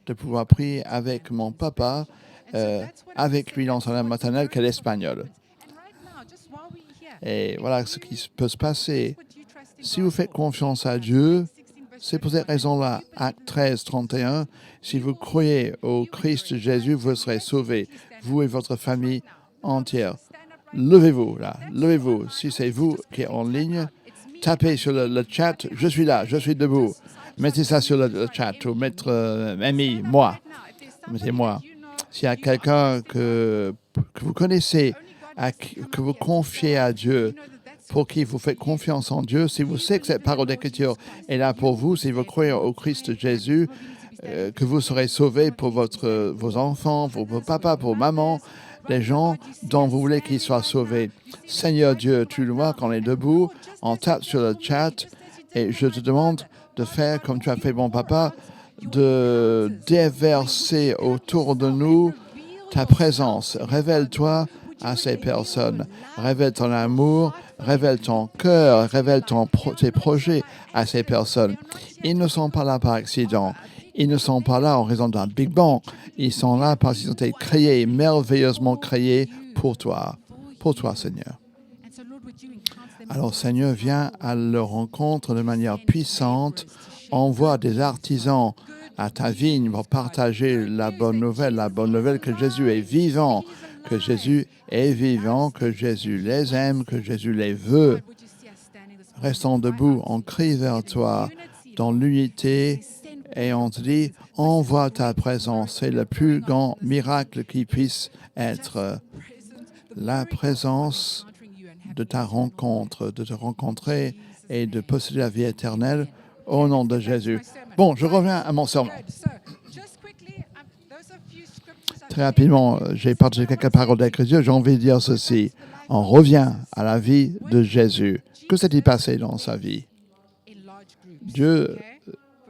[SPEAKER 2] de pouvoir prier avec mon papa, avec lui dans sa maternelle, qu'elle est espagnole. Et voilà ce qui peut se passer. Si vous faites confiance à Dieu, c'est pour cette raison-là, Acte 13, 31, si vous croyez au Christ Jésus, vous serez sauvés, vous et votre famille entière. Levez-vous, là, levez-vous. Si c'est vous qui êtes en ligne, tapez sur le chat, je suis là, je suis debout. Mettez ça sur le chat, ou mettre Amy, moi. Mettez-moi. S'il y a quelqu'un que vous connaissez, que vous confiez à Dieu, pour qui vous faites confiance en Dieu, si vous savez que cette parole d'écriture est là pour vous, si vous croyez au Christ Jésus, que vous serez sauvés pour vos enfants, pour vos papas, pour maman, les gens dont vous voulez qu'ils soient sauvés. Seigneur Dieu, tu le vois quand on est debout, on tape sur le chat et je te demande de faire comme tu as fait mon papa, de déverser autour de nous ta présence. Révèle-toi à ces personnes. Révèle ton amour, révèle ton cœur, révèle tes projets à ces personnes. Ils ne sont pas là par accident. Ils ne sont pas là en raison d'un Big Bang. Ils sont là parce qu'ils ont été créés, merveilleusement créés pour toi, Seigneur. Alors, Seigneur, viens à leur rencontre de manière puissante. Envoie des artisans à ta vigne pour partager la bonne nouvelle que Jésus est vivant, que Jésus les aime, que Jésus les veut. Restons debout, on crie vers toi dans l'unité et on te dit, envoie ta présence. C'est le plus grand miracle qui puisse être la présence de ta rencontre, de te rencontrer et de posséder la vie éternelle au nom de Jésus. Bon, je reviens à mon sermon. Très rapidement, j'ai partagé quelques paroles d'écriture. J'ai envie de dire ceci. On revient à la vie de Jésus. Que s'est-il passé dans sa vie?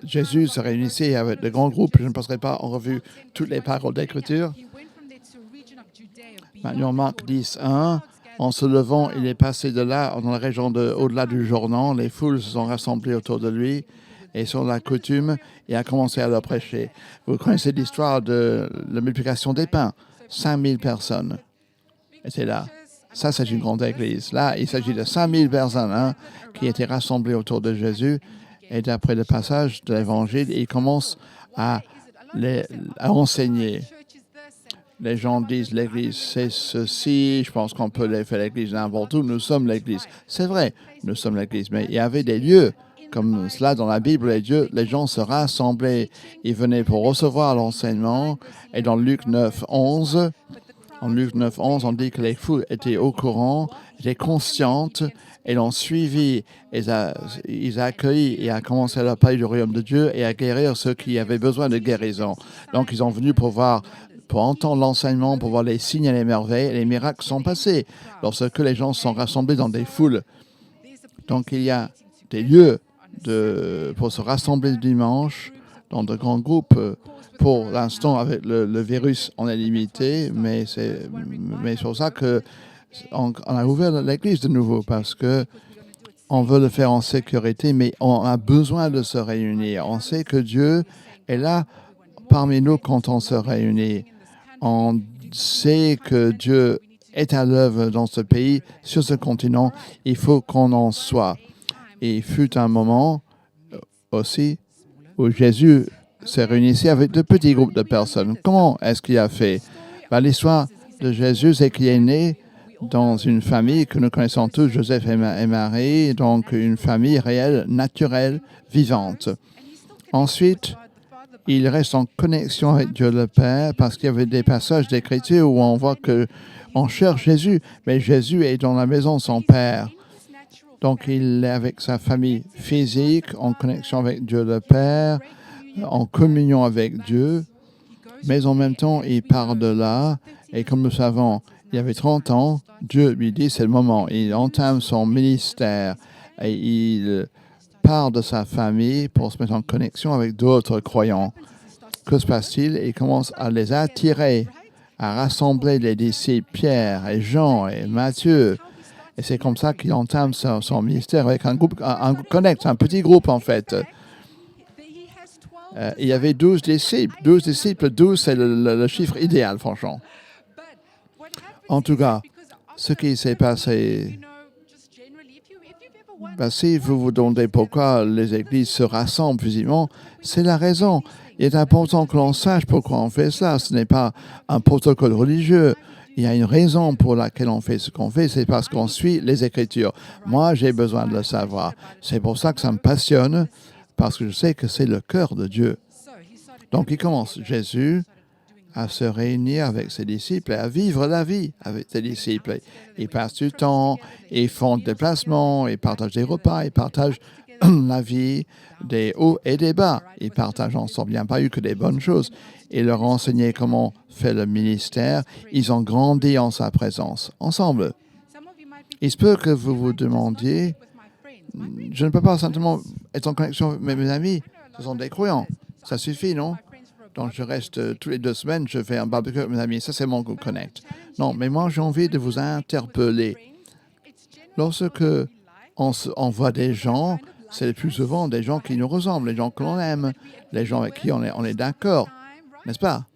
[SPEAKER 2] Jésus se réunissait avec de grands groupes. Je ne passerai pas en revue toutes les paroles d'écriture. Maintenant, Marc 10, 1. En se levant, il est passé de là, dans la région au-delà du Jourdain. Les foules se sont rassemblées autour de lui. Et sur la coutume, il a commencé à leur prêcher. Vous connaissez l'histoire de la multiplication des pains. 5000 personnes étaient là. Ça, c'est une grande église. Là, il s'agit de 5000 personnes qui étaient rassemblées autour de Jésus. Et d'après le passage de l'Évangile, il commence à enseigner. Les gens disent l'église, c'est ceci. Je pense qu'on peut faire l'église n'importe où. Nous sommes l'église. C'est vrai, nous sommes l'église. Mais il y avait des lieux comme cela dans la Bible, les gens se rassemblaient, ils venaient pour recevoir l'enseignement. Et dans Luc 9, 11, on dit que les foules étaient au courant, étaient conscientes, et l'ont suivi, ils ont accueilli et ont commencé à leur parler du royaume de Dieu et à guérir ceux qui avaient besoin de guérison. Donc ils sont venus pour entendre l'enseignement, pour voir les signes et les merveilles, et les miracles sont passés lorsque les gens sont rassemblés dans des foules. Donc il y a des lieux pour se rassembler le dimanche dans de grands groupes. Pour l'instant, avec le virus, on est limité, mais c'est pour ça qu'on a ouvert l'église de nouveau, parce qu'on veut le faire en sécurité, mais on a besoin de se réunir. On sait que Dieu est là parmi nous quand on se réunit. On sait que Dieu est à l'œuvre dans ce pays, sur ce continent. Il faut qu'on en soit. Et il fut un moment aussi où Jésus s'est réuni avec de petits groupes de personnes. Comment est-ce qu'il a fait? L'histoire de Jésus, c'est qu'il est né dans une famille que nous connaissons tous, Joseph et Marie, donc une famille réelle, naturelle, vivante. Ensuite, il reste en connexion avec Dieu le Père parce qu'il y avait des passages d'écriture où on voit qu'on cherche Jésus, mais Jésus est dans la maison de son Père. Donc, il est avec sa famille physique, en connexion avec Dieu le Père, en communion avec Dieu, mais en même temps, il part de là, et comme nous savons, il y avait 30 ans, Dieu lui dit, c'est le moment. Il entame son ministère, et il part de sa famille pour se mettre en connexion avec d'autres croyants. Que se passe-t-il? Il commence à les attirer, à rassembler les disciples Pierre et Jean et Matthieu. Et c'est comme ça qu'il entame son ministère avec un groupe, un petit groupe en fait. Il y avait 12 disciples. 12 disciples, 12, c'est le chiffre idéal, franchement. En tout cas, ce qui s'est passé, si vous vous demandez pourquoi les églises se rassemblent physiquement, c'est la raison. Il est important que l'on sache pourquoi on fait cela. Ce n'est pas un protocole religieux. Il y a une raison pour laquelle on fait ce qu'on fait, c'est parce qu'on suit les Écritures. Moi, j'ai besoin de le savoir. C'est pour ça que ça me passionne, parce que je sais que c'est le cœur de Dieu. Donc, il commence, Jésus, à se réunir avec ses disciples et à vivre la vie avec ses disciples. Ils passent du temps, ils font des déplacements, ils partagent des repas, ils partagent la vie des hauts et des bas. Ils partagent ensemble. Il n'y a pas eu que des bonnes choses. Ils leur ont enseigné comment faire le ministère. Ils ont grandi en sa présence, ensemble. Il se peut que vous vous demandiez, je ne peux pas simplement être en connexion avec mes amis. Ce sont des croyants. Ça suffit, non? Donc, je reste tous les 2 semaines, je fais un barbecue avec mes amis. Ça, c'est mon Good Connect. Non, mais moi, j'ai envie de vous interpeller. Lorsque on voit des gens, c'est le plus souvent des gens qui nous ressemblent, les gens que l'on aime, les gens avec qui on est d'accord, n'est-ce pas?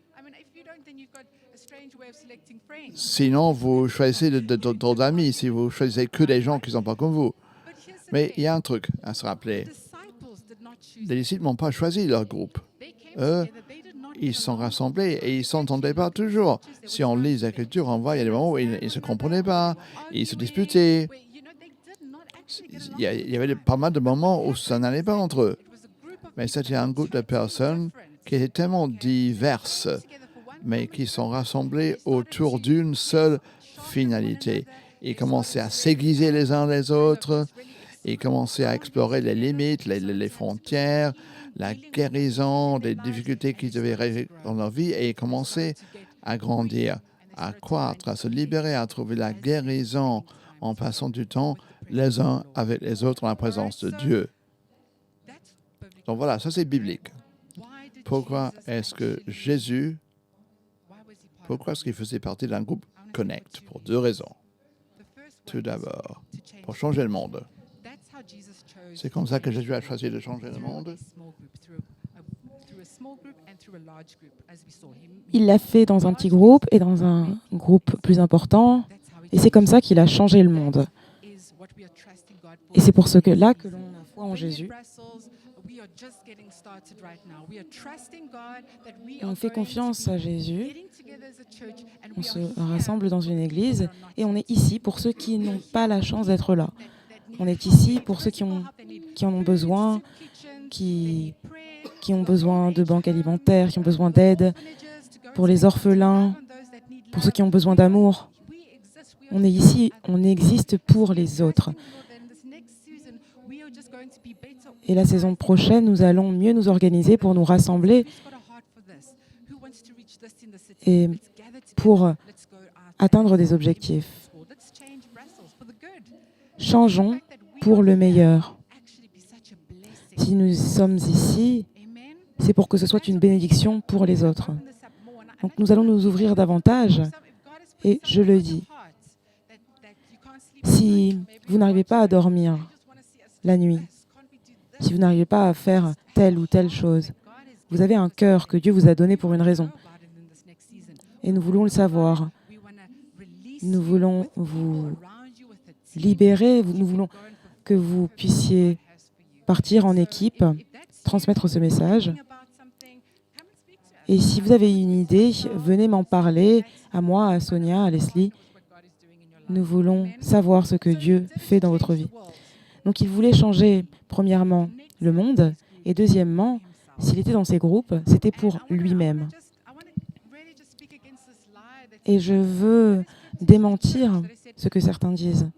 [SPEAKER 2] Sinon, vous choisissez d'autres amis, si vous choisissez que des gens qui ne sont pas comme vous. Mais il y a un truc à se rappeler. Les disciples n'ont pas choisi leur groupe. Eux, ils sont rassemblés et ils ne s'entendaient pas toujours. Si on lit les Écritures, on voit il y a des moments où ils ne se comprenaient pas, ils se disputaient. Il y avait pas mal de moments où ça n'allait pas entre eux. Mais c'était un groupe de personnes qui étaient tellement diverses, mais qui sont rassemblées autour d'une seule finalité. Ils commençaient à s'aiguiser les uns les autres, ils commençaient à explorer les limites, les frontières, la guérison, des difficultés qu'ils devaient résoudre dans leur vie, et ils commençaient à grandir, à croître, à se libérer, à trouver la guérison en passant du temps les uns avec les autres en la présence de Dieu. Donc voilà, ça c'est biblique. Pourquoi est-ce que Jésus, pourquoi est-ce qu'il faisait partie d'un groupe Connect? Pour 2 raisons. Tout d'abord, pour changer le monde. C'est comme ça que Jésus a choisi de changer le monde.
[SPEAKER 3] Il l'a fait dans un petit groupe et dans un groupe plus important. Et c'est comme ça qu'il a changé le monde. Et c'est pour cela que l'on a foi en Jésus. Et on fait confiance à Jésus. On se rassemble dans une église et on est ici pour ceux qui n'ont pas la chance d'être là. On est ici pour ceux qui en ont besoin, qui ont besoin de banques alimentaires, qui ont besoin d'aide, pour les orphelins, pour ceux qui ont besoin d'amour. On est ici, on existe pour les autres. Et la saison prochaine, nous allons mieux nous organiser pour nous rassembler et pour atteindre des objectifs. Changeons pour le meilleur. Si nous sommes ici, c'est pour que ce soit une bénédiction pour les autres. Donc nous allons nous ouvrir davantage. Et je le dis, si vous n'arrivez pas à dormir la nuit, si vous n'arrivez pas à faire telle ou telle chose, vous avez un cœur que Dieu vous a donné pour une raison. Et nous voulons le savoir. Nous voulons vous libérer, nous voulons que vous puissiez partir en équipe, transmettre ce message. Et si vous avez une idée, venez m'en parler, à moi, à Sonia, à Leslie. Nous voulons savoir ce que Dieu fait dans votre vie. Donc il voulait changer, premièrement, le monde, et deuxièmement, s'il était dans ces groupes, c'était pour lui-même. Et je veux démentir ce que certains disent.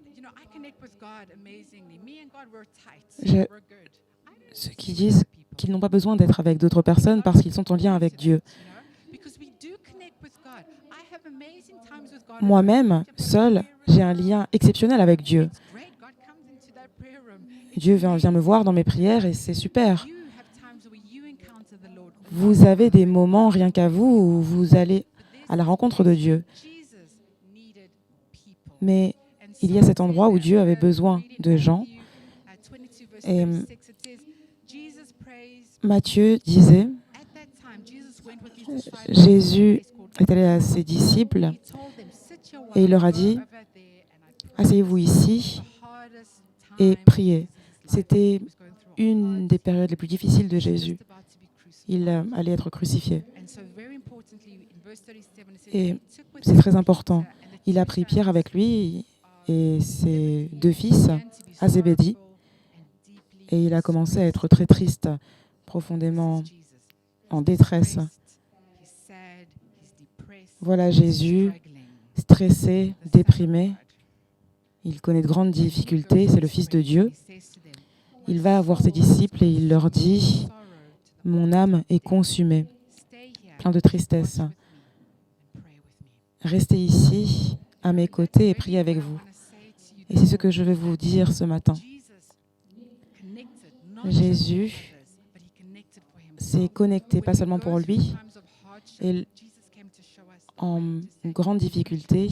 [SPEAKER 3] Ceux qui disent qu'ils n'ont pas besoin d'être avec d'autres personnes parce qu'ils sont en lien avec Dieu. Moi-même, seul, j'ai un lien exceptionnel avec Dieu. Dieu vient me voir dans mes prières et c'est super. Vous avez des moments, rien qu'à vous, où vous allez à la rencontre de Dieu. Mais il y a cet endroit où Dieu avait besoin de gens. Et Matthieu disait, Jésus est allé à ses disciples et il leur a dit, asseyez-vous ici et priez. C'était une des périodes les plus difficiles de Jésus. Il allait être crucifié. Et c'est très important. Il a pris Pierre avec lui et ses 2 fils à Zébédie. Et il a commencé à être très triste, profondément en détresse. Voilà Jésus, stressé, déprimé. Il connaît de grandes difficultés, c'est le Fils de Dieu. Il va voir ses disciples et il leur dit « Mon âme est consumée, plein de tristesse. Restez ici, à mes côtés, et priez avec vous. » Et c'est ce que je vais vous dire ce matin. Jésus s'est connecté, pas seulement pour lui, et en grande difficulté,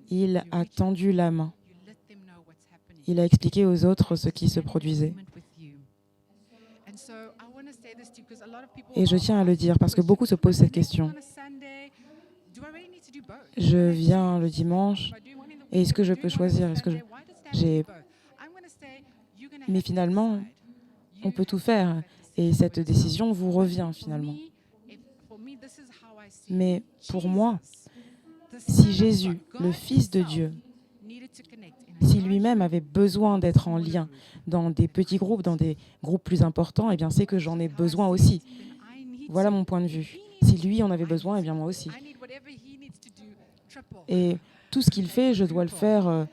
[SPEAKER 3] il a tendu la main. Il a expliqué aux autres ce qui se produisait. Et je tiens à le dire parce que beaucoup se posent cette question. Je viens le dimanche et est-ce que je peux choisir? Mais finalement, on peut tout faire et cette décision vous revient finalement. Mais pour moi, si Jésus, le Fils de Dieu, si lui-même avait besoin d'être en lien dans des petits groupes, dans des groupes plus importants, eh bien c'est que j'en ai besoin aussi. Voilà mon point de vue. Si lui en avait besoin, eh bien moi aussi. Et tout ce qu'il fait, je dois le faire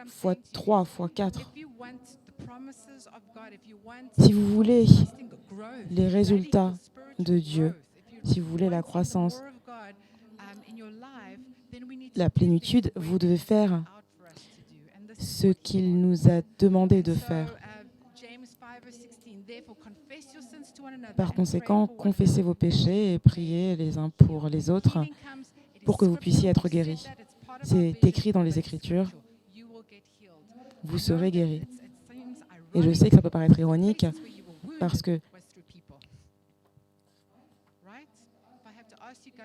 [SPEAKER 3] fois 3, fois 4. Si vous voulez les résultats de Dieu, si vous voulez la croissance, la plénitude, vous devez faire ce qu'il nous a demandé de faire. Par conséquent, confessez vos péchés et priez les uns pour les autres pour que vous puissiez être guéris. C'est écrit dans les Écritures, vous serez guéris. Et je sais que ça peut paraître ironique parce que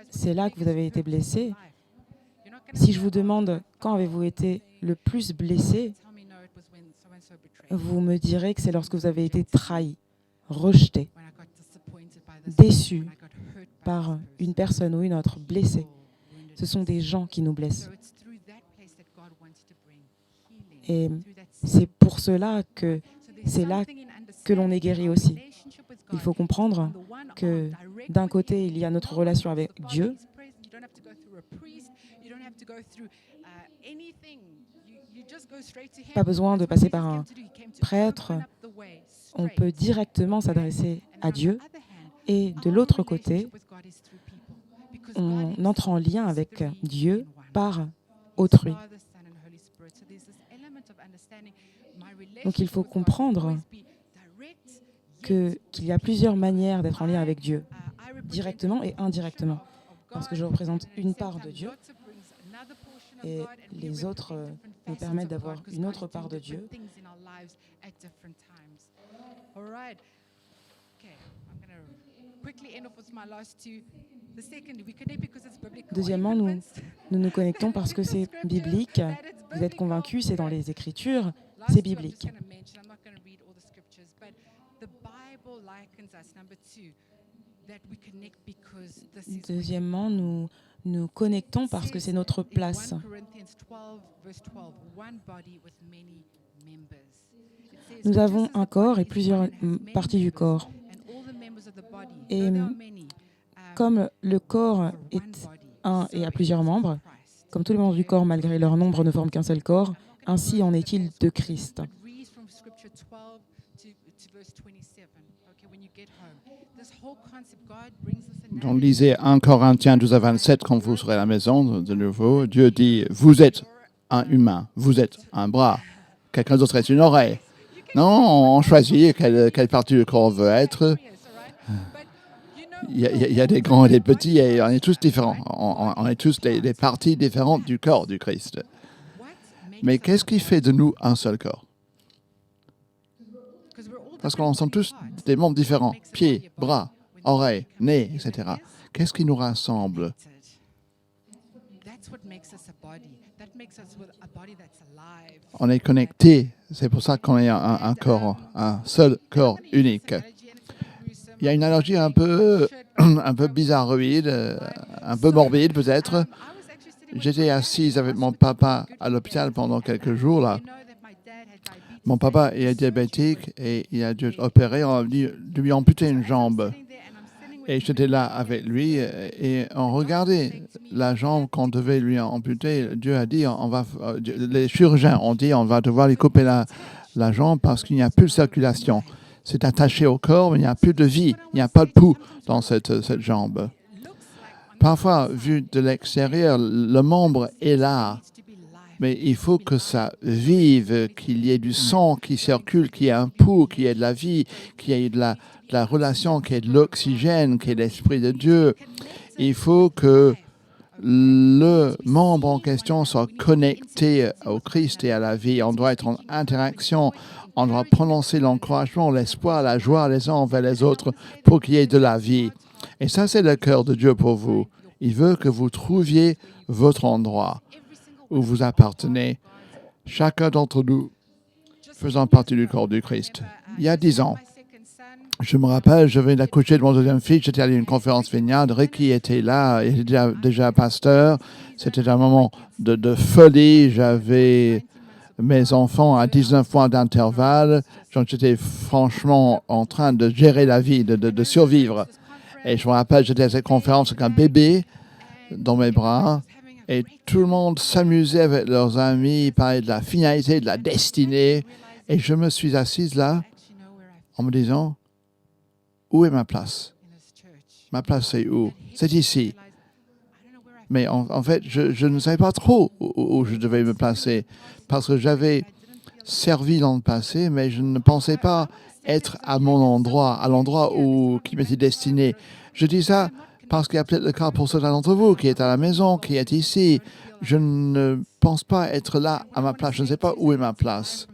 [SPEAKER 3] c'est là que vous avez été blessé. Si je vous demande quand avez-vous été le plus blessé, vous me direz que c'est lorsque vous avez été trahi, rejeté, déçu par une personne ou une autre, blessé. Ce sont des gens qui nous blessent. Et c'est pour cela que c'est là que l'on est guéri aussi. Il faut comprendre que d'un côté, il y a notre relation avec Dieu. Pas besoin de passer par un prêtre. On peut directement s'adresser à Dieu. Et de l'autre côté, on entre en lien avec Dieu par autrui. Donc il faut comprendre qu'il y a plusieurs manières d'être en lien avec Dieu, directement et indirectement. Parce que je représente une part de Dieu et les autres nous permettent d'avoir une autre part de Dieu. Deuxièmement, nous nous connectons parce que c'est biblique. Vous êtes convaincus, c'est dans les Écritures, c'est biblique. Deuxièmement, nous nous connectons parce que c'est notre place. Nous avons un corps et plusieurs parties du corps. Et comme le corps est un et a plusieurs membres, comme tous les membres du corps, malgré leur nombre, ne forment qu'un seul corps, ainsi en est-il de Christ.
[SPEAKER 2] Donc, lisez 1 Corinthiens 12 à 27 quand vous serez à la maison de nouveau. Dieu dit, vous êtes un humain, vous êtes un bras, quelqu'un d'autre est une oreille. Non, on choisit quelle partie du corps on veut être. Il y a des grands et des petits et on est tous différents. On est tous des parties différentes du corps du Christ. Mais qu'est-ce qui fait de nous un seul corps? Parce qu'on sommes tous des membres différents, pieds, bras, oreilles, nez, etc. Qu'est-ce qui nous rassemble? On est connectés. C'est pour ça qu'on est un corps, un seul corps unique. Il y a une analogie un peu bizarroïde, un peu morbide peut-être. J'étais assise avec mon papa à l'hôpital pendant quelques jours là. Mon papa est diabétique et il a dû opérer, on a dû lui amputer une jambe. Et j'étais là avec lui et on regardait la jambe qu'on devait lui amputer. Dieu a dit, les chirurgiens ont dit, on va devoir lui couper la jambe parce qu'il n'y a plus de circulation. C'est attaché au corps, mais il n'y a plus de vie, il n'y a pas de pouls dans cette jambe. Parfois, vu de l'extérieur, le membre est là, mais il faut que ça vive, qu'il y ait du sang qui circule, qu'il y ait un pouls, qu'il y ait de la vie, qu'il y ait de la relation, qu'il y ait de l'oxygène, qu'il y ait l'Esprit de Dieu. Il faut que le membre en question soit connecté au Christ et à la vie. On doit être en interaction, on doit prononcer l'encouragement, l'espoir, la joie les uns envers les autres pour qu'il y ait de la vie. Et ça, c'est le cœur de Dieu pour vous. Il veut que vous trouviez votre endroit où vous appartenez, chacun d'entre nous faisant partie du corps du Christ. Il y a 10 ans, je me rappelle, je venais d'accoucher de mon deuxième fils, j'étais allé à une conférence Vineyard, Ricky était là, il était déjà pasteur, c'était un moment de folie, j'avais mes enfants à 19 mois d'intervalle, donc j'étais franchement en train de gérer la vie, de survivre. Et je me rappelle, j'étais à cette conférence avec un bébé dans mes bras, et tout le monde s'amusait avec leurs amis, parlait de la finalité, de la destinée. Et je me suis assise là en me disant, où est ma place? Ma place, c'est où? C'est ici. Mais en fait, je ne savais pas trop où je devais me placer parce que j'avais servi dans le passé, mais je ne pensais pas être à mon endroit, à l'endroit qui m'était destiné. Je dis ça parce qu'il y a peut-être le cas pour certains d'entre vous qui est à la maison, qui est ici. Je ne pense pas être là à ma place. Je ne sais pas où est ma place.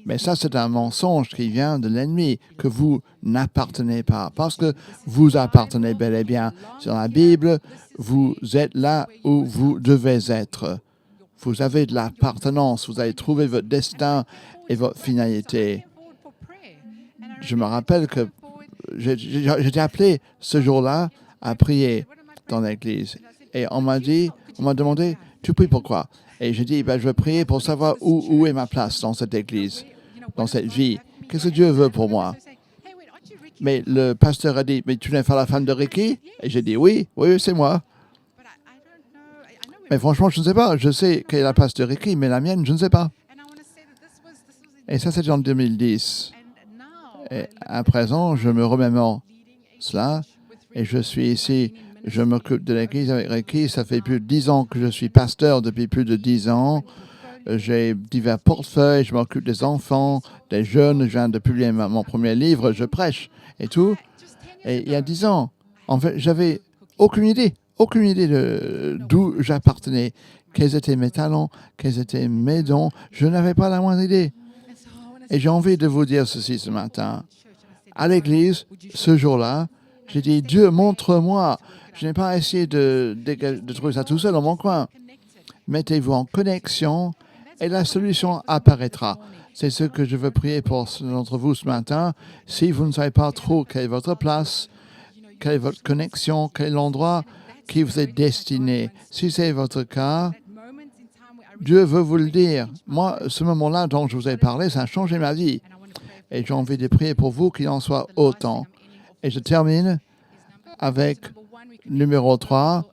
[SPEAKER 2] Mais ça, c'est un mensonge qui vient de l'ennemi, que vous n'appartenez pas. Parce que vous appartenez bel et bien. Dans la Bible, vous êtes là où vous devez être. Vous avez de l'appartenance. Vous avez trouvé votre destin et votre finalité. Je me rappelle que j'étais appelé ce jour-là à prier dans l'église. Et on m'a demandé, tu pries pourquoi? Et j'ai dit, je vais prier pour savoir où est ma place dans cette église, dans cette vie. Qu'est-ce que Dieu veut pour moi? Mais le pasteur a dit, mais tu n'es pas la femme de Ricky? Et j'ai dit, oui, c'est moi. Mais franchement, je ne sais pas. Je sais quelle est la place de Ricky, mais la mienne, je ne sais pas. Et ça, c'était en 2010. Et à présent, je me remémore cela et je suis ici. Je m'occupe de l'église avec Ricky. Ça fait plus de 10 ans que je suis pasteur, depuis plus de 10 ans. J'ai divers portefeuilles. Je m'occupe des enfants, des jeunes. Je viens de publier mon premier livre. Je prêche et tout. Et il y a 10 ans, en fait, j'avais aucune idée d'où j'appartenais, quels étaient mes talents, quels étaient mes dons. Je n'avais pas la moindre idée. Et j'ai envie de vous dire ceci ce matin. À l'église, ce jour-là, j'ai dit, Dieu, montre-moi. Je n'ai pas essayé de trouver ça tout seul dans mon coin. Mettez-vous en connexion et la solution apparaîtra. C'est ce que je veux prier pour d'entre vous ce matin. Si vous ne savez pas trop quelle est votre place, quelle est votre connexion, quel est l'endroit qui vous est destiné, si c'est votre cas, Dieu veut vous le dire. Moi, ce moment-là dont je vous ai parlé, ça a changé ma vie. Et j'ai envie de prier pour vous qu'il en soit autant. Et je termine avec numéro 3.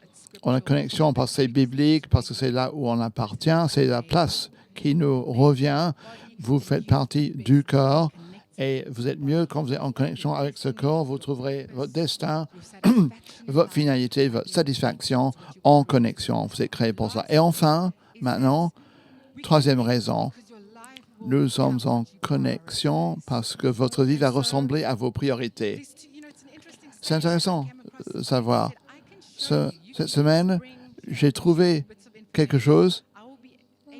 [SPEAKER 2] On a connexion parce que c'est biblique, parce que c'est là où on appartient, c'est la place qui nous revient. Vous faites partie du corps et vous êtes mieux quand vous êtes en connexion avec ce corps. Vous trouverez votre destin, votre finalité, votre satisfaction en connexion. Vous êtes créé pour ça. Et enfin, maintenant, troisième raison, nous sommes en connexion parce que votre vie va ressembler à vos priorités. C'est intéressant de savoir. Cette semaine, j'ai trouvé quelque chose,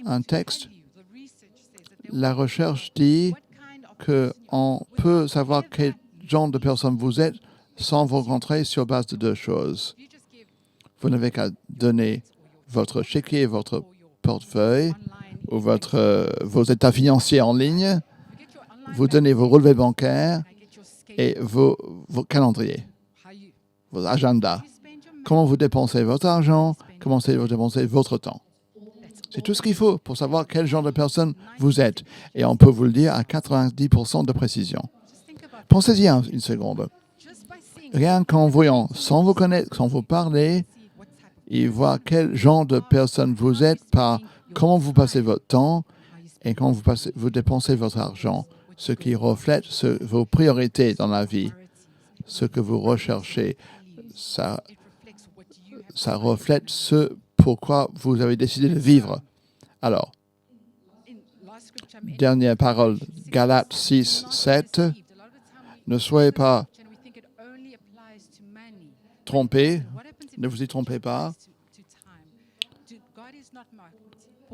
[SPEAKER 2] un texte. La recherche dit qu'on peut savoir quel genre de personne vous êtes sans vous rencontrer sur base de deux choses. Vous n'avez qu'à donner votre chéquier, votre portefeuille ou vos états financiers en ligne. Vous donnez vos relevés bancaires et vos calendriers, vos agendas. Comment vous dépensez votre argent, comment vous dépensez votre temps. C'est tout ce qu'il faut pour savoir quel genre de personne vous êtes. Et on peut vous le dire à 90% de précision. Pensez-y une seconde. Rien qu'en voyant, sans vous connaître, sans vous parler, il voit quel genre de personne vous êtes par comment vous passez votre temps et comment vous dépensez votre argent. Ce qui reflète vos priorités dans la vie, ce que vous recherchez. Ça reflète ce pourquoi vous avez décidé de vivre. Alors, dernière parole, Galates 6, 7. Ne soyez pas trompés, ne vous y trompez pas.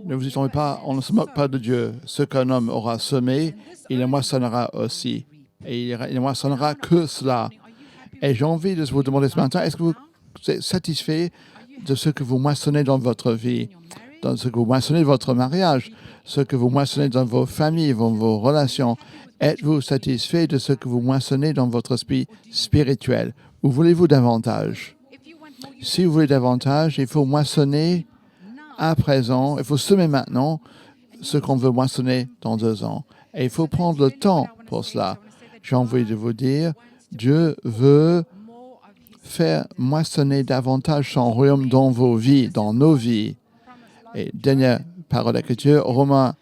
[SPEAKER 2] Ne vous y trompez pas, on ne se moque pas de Dieu. Ce qu'un homme aura semé, il le moissonnera aussi. Et il ne moissonnera que cela. Et j'ai envie de vous demander ce matin, est-ce que vous êtes satisfait de ce que vous moissonnez dans votre vie, dans ce que vous moissonnez de votre mariage, ce que vous moissonnez dans vos familles, vos relations? Êtes-vous satisfait de ce que vous moissonnez dans votre esprit spirituel? Ou voulez-vous davantage? Si vous voulez davantage, il faut moissonner à présent, il faut semer maintenant ce qu'on veut moissonner dans 2 ans. Et il faut prendre le temps pour cela. J'ai envie de vous dire, Dieu veut faire moissonner davantage son royaume dans vos vies, dans nos vies. Et dernière parole d'écriture, Romains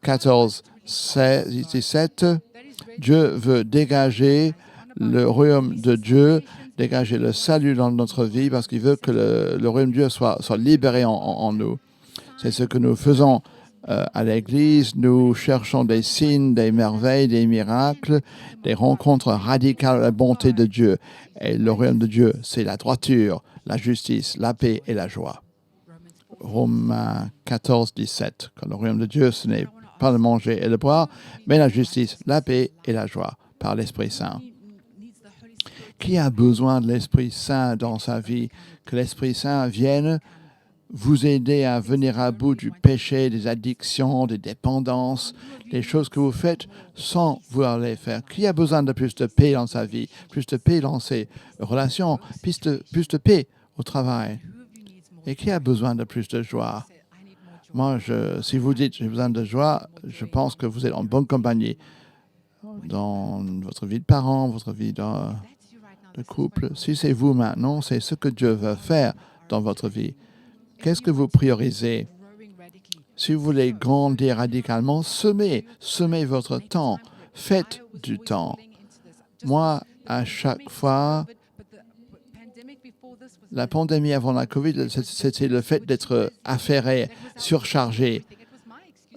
[SPEAKER 2] 14, 17, Dieu veut dégager le royaume de Dieu, dégager le salut dans notre vie parce qu'il veut que le royaume de Dieu soit libéré en nous. C'est ce que nous faisons à l'Église. Nous cherchons des signes, des merveilles, des miracles, des rencontres radicales de la bonté de Dieu. Et le royaume de Dieu, c'est la droiture, la justice, la paix et la joie. Romains 14, 17. Quand le royaume de Dieu, ce n'est pas le manger et le boire, mais la justice, la paix et la joie par l'Esprit Saint. Qui a besoin de l'Esprit Saint dans sa vie? Que l'Esprit Saint vienne vous aider à venir à bout du péché, des addictions, des dépendances, des choses que vous faites sans vouloir les faire. Qui a besoin de plus de paix dans sa vie, plus de paix dans ses relations, plus de paix au travail? Et qui a besoin de plus de joie? Moi, si vous dites j'ai besoin de joie, je pense que vous êtes en bonne compagnie dans votre vie de parent, votre vie de couple. Si c'est vous maintenant, c'est ce que Dieu veut faire dans votre vie. Qu'est-ce que vous priorisez? Si vous voulez grandir radicalement, semez votre temps. Faites du temps. Moi, à chaque fois, la pandémie avant la COVID, c'était le fait d'être affairé, surchargé.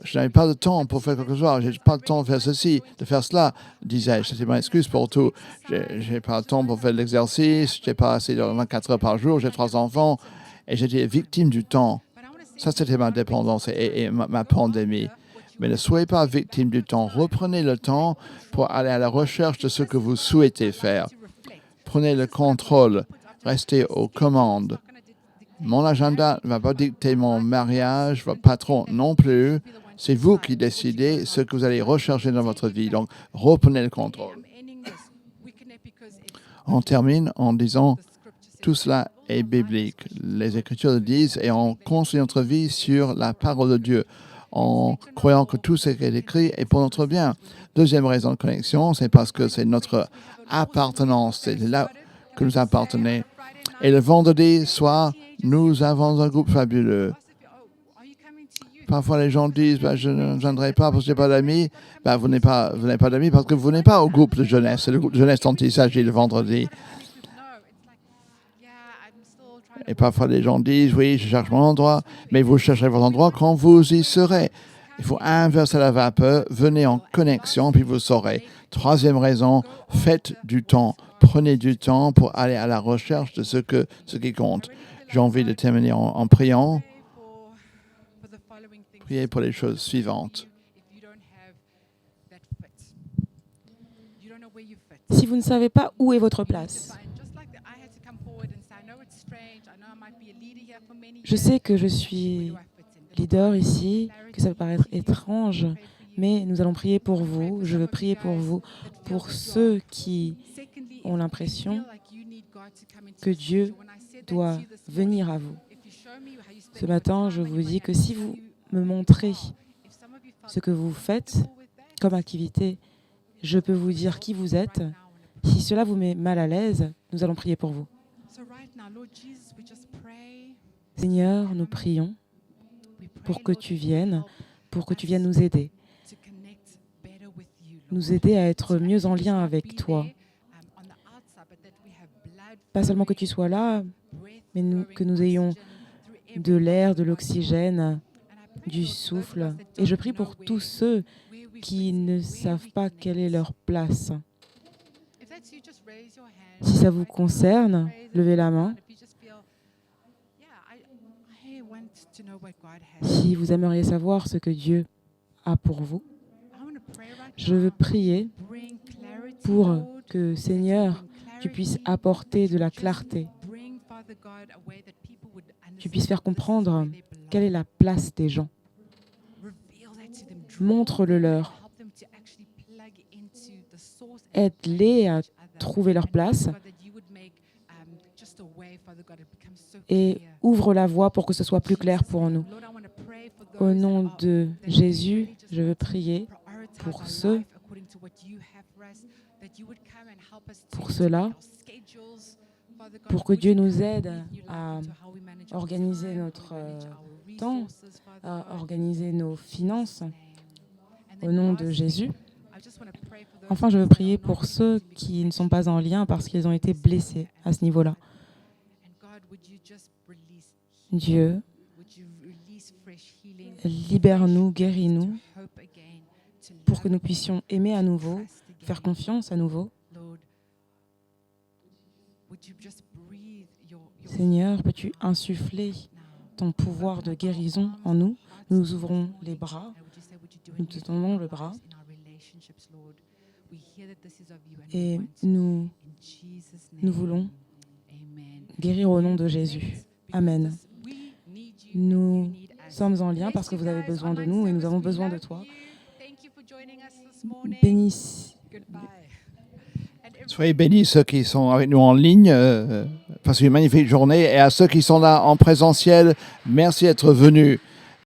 [SPEAKER 2] Je n'avais pas de temps pour faire quelque chose. Je n'ai pas de temps de faire ceci, de faire cela, disais-je. C'était ma excuse pour tout. Je n'ai pas de temps pour faire de l'exercice. Je n'ai pas assez de 24 heures par jour. J'ai 3 enfants. Et j'étais victime du temps. Ça, c'était ma dépendance et ma pandémie. Mais ne soyez pas victime du temps. Reprenez le temps pour aller à la recherche de ce que vous souhaitez faire. Prenez le contrôle. Restez aux commandes. Mon agenda ne va pas dicter mon mariage, votre patron non plus. C'est vous qui décidez ce que vous allez rechercher dans votre vie. Donc, reprenez le contrôle. On termine en disant, tout cela est biblique. Les Écritures le disent et on construit notre vie sur la parole de Dieu, en croyant que tout ce qui est écrit est pour notre bien. Deuxième raison de connexion, c'est parce que c'est notre appartenance. C'est là que nous appartenons. Et le vendredi soir, nous avons un groupe fabuleux. Parfois, les gens disent je ne viendrai pas parce que je n'ai pas d'amis. Vous n'avez pas d'amis parce que vous n'êtes pas au groupe de jeunesse. C'est le groupe de jeunesse dont il s'agit le vendredi. Et parfois, les gens disent oui, je cherche mon endroit. Mais vous chercherez votre endroit quand vous y serez. Il faut inverser la vapeur. Venez en connexion, puis vous saurez. Troisième raison, faites du temps. Prenez du temps pour aller à la recherche de ce qui compte. J'ai envie de terminer en priant. Priez pour les choses suivantes.
[SPEAKER 3] Si vous ne savez pas où est votre place, je sais que je suis leader ici, que ça peut paraître étrange, mais nous allons prier pour vous. Je veux prier pour vous, pour ceux qui ont l'impression que Dieu doit venir à vous. Ce matin, je vous dis que si vous me montrez ce que vous faites comme activité, je peux vous dire qui vous êtes. Si cela vous met mal à l'aise, nous allons prier pour vous. Seigneur, nous prions pour que tu viennes nous aider. Nous aider à être mieux en lien avec toi. Pas seulement que tu sois là, mais que nous ayons de l'air, de l'oxygène, du souffle. Et je prie pour tous ceux qui ne savent pas quelle est leur place. Si ça vous concerne, levez la main. Si vous aimeriez savoir ce que Dieu a pour vous, je veux prier pour que, Seigneur, tu puisses apporter de la clarté. Tu puisses faire comprendre quelle est la place des gens. Montre-le leur. Aide-les à trouver leur place et ouvre la voie pour que ce soit plus clair pour nous. Au nom de Jésus, je veux prier pour cela, pour que Dieu nous aide à organiser notre temps, à organiser nos finances. Au nom de Jésus. Enfin, je veux prier pour ceux qui ne sont pas en lien parce qu'ils ont été blessés à ce niveau-là. Dieu, libère-nous, guéris-nous, pour que nous puissions aimer à nouveau, faire confiance à nouveau. Seigneur, peux-tu insuffler ton pouvoir de guérison en nous? Nous ouvrons les bras, nous te tendons le bras et nous voulons guérir au nom de Jésus. Amen. Nous sommes en lien parce que vous avez besoin de nous et nous avons besoin de toi. Bénisse.
[SPEAKER 2] Soyez bénis ceux qui sont avec nous en ligne. Passez une magnifique journée. Et à ceux qui sont là en présentiel, merci d'être venus.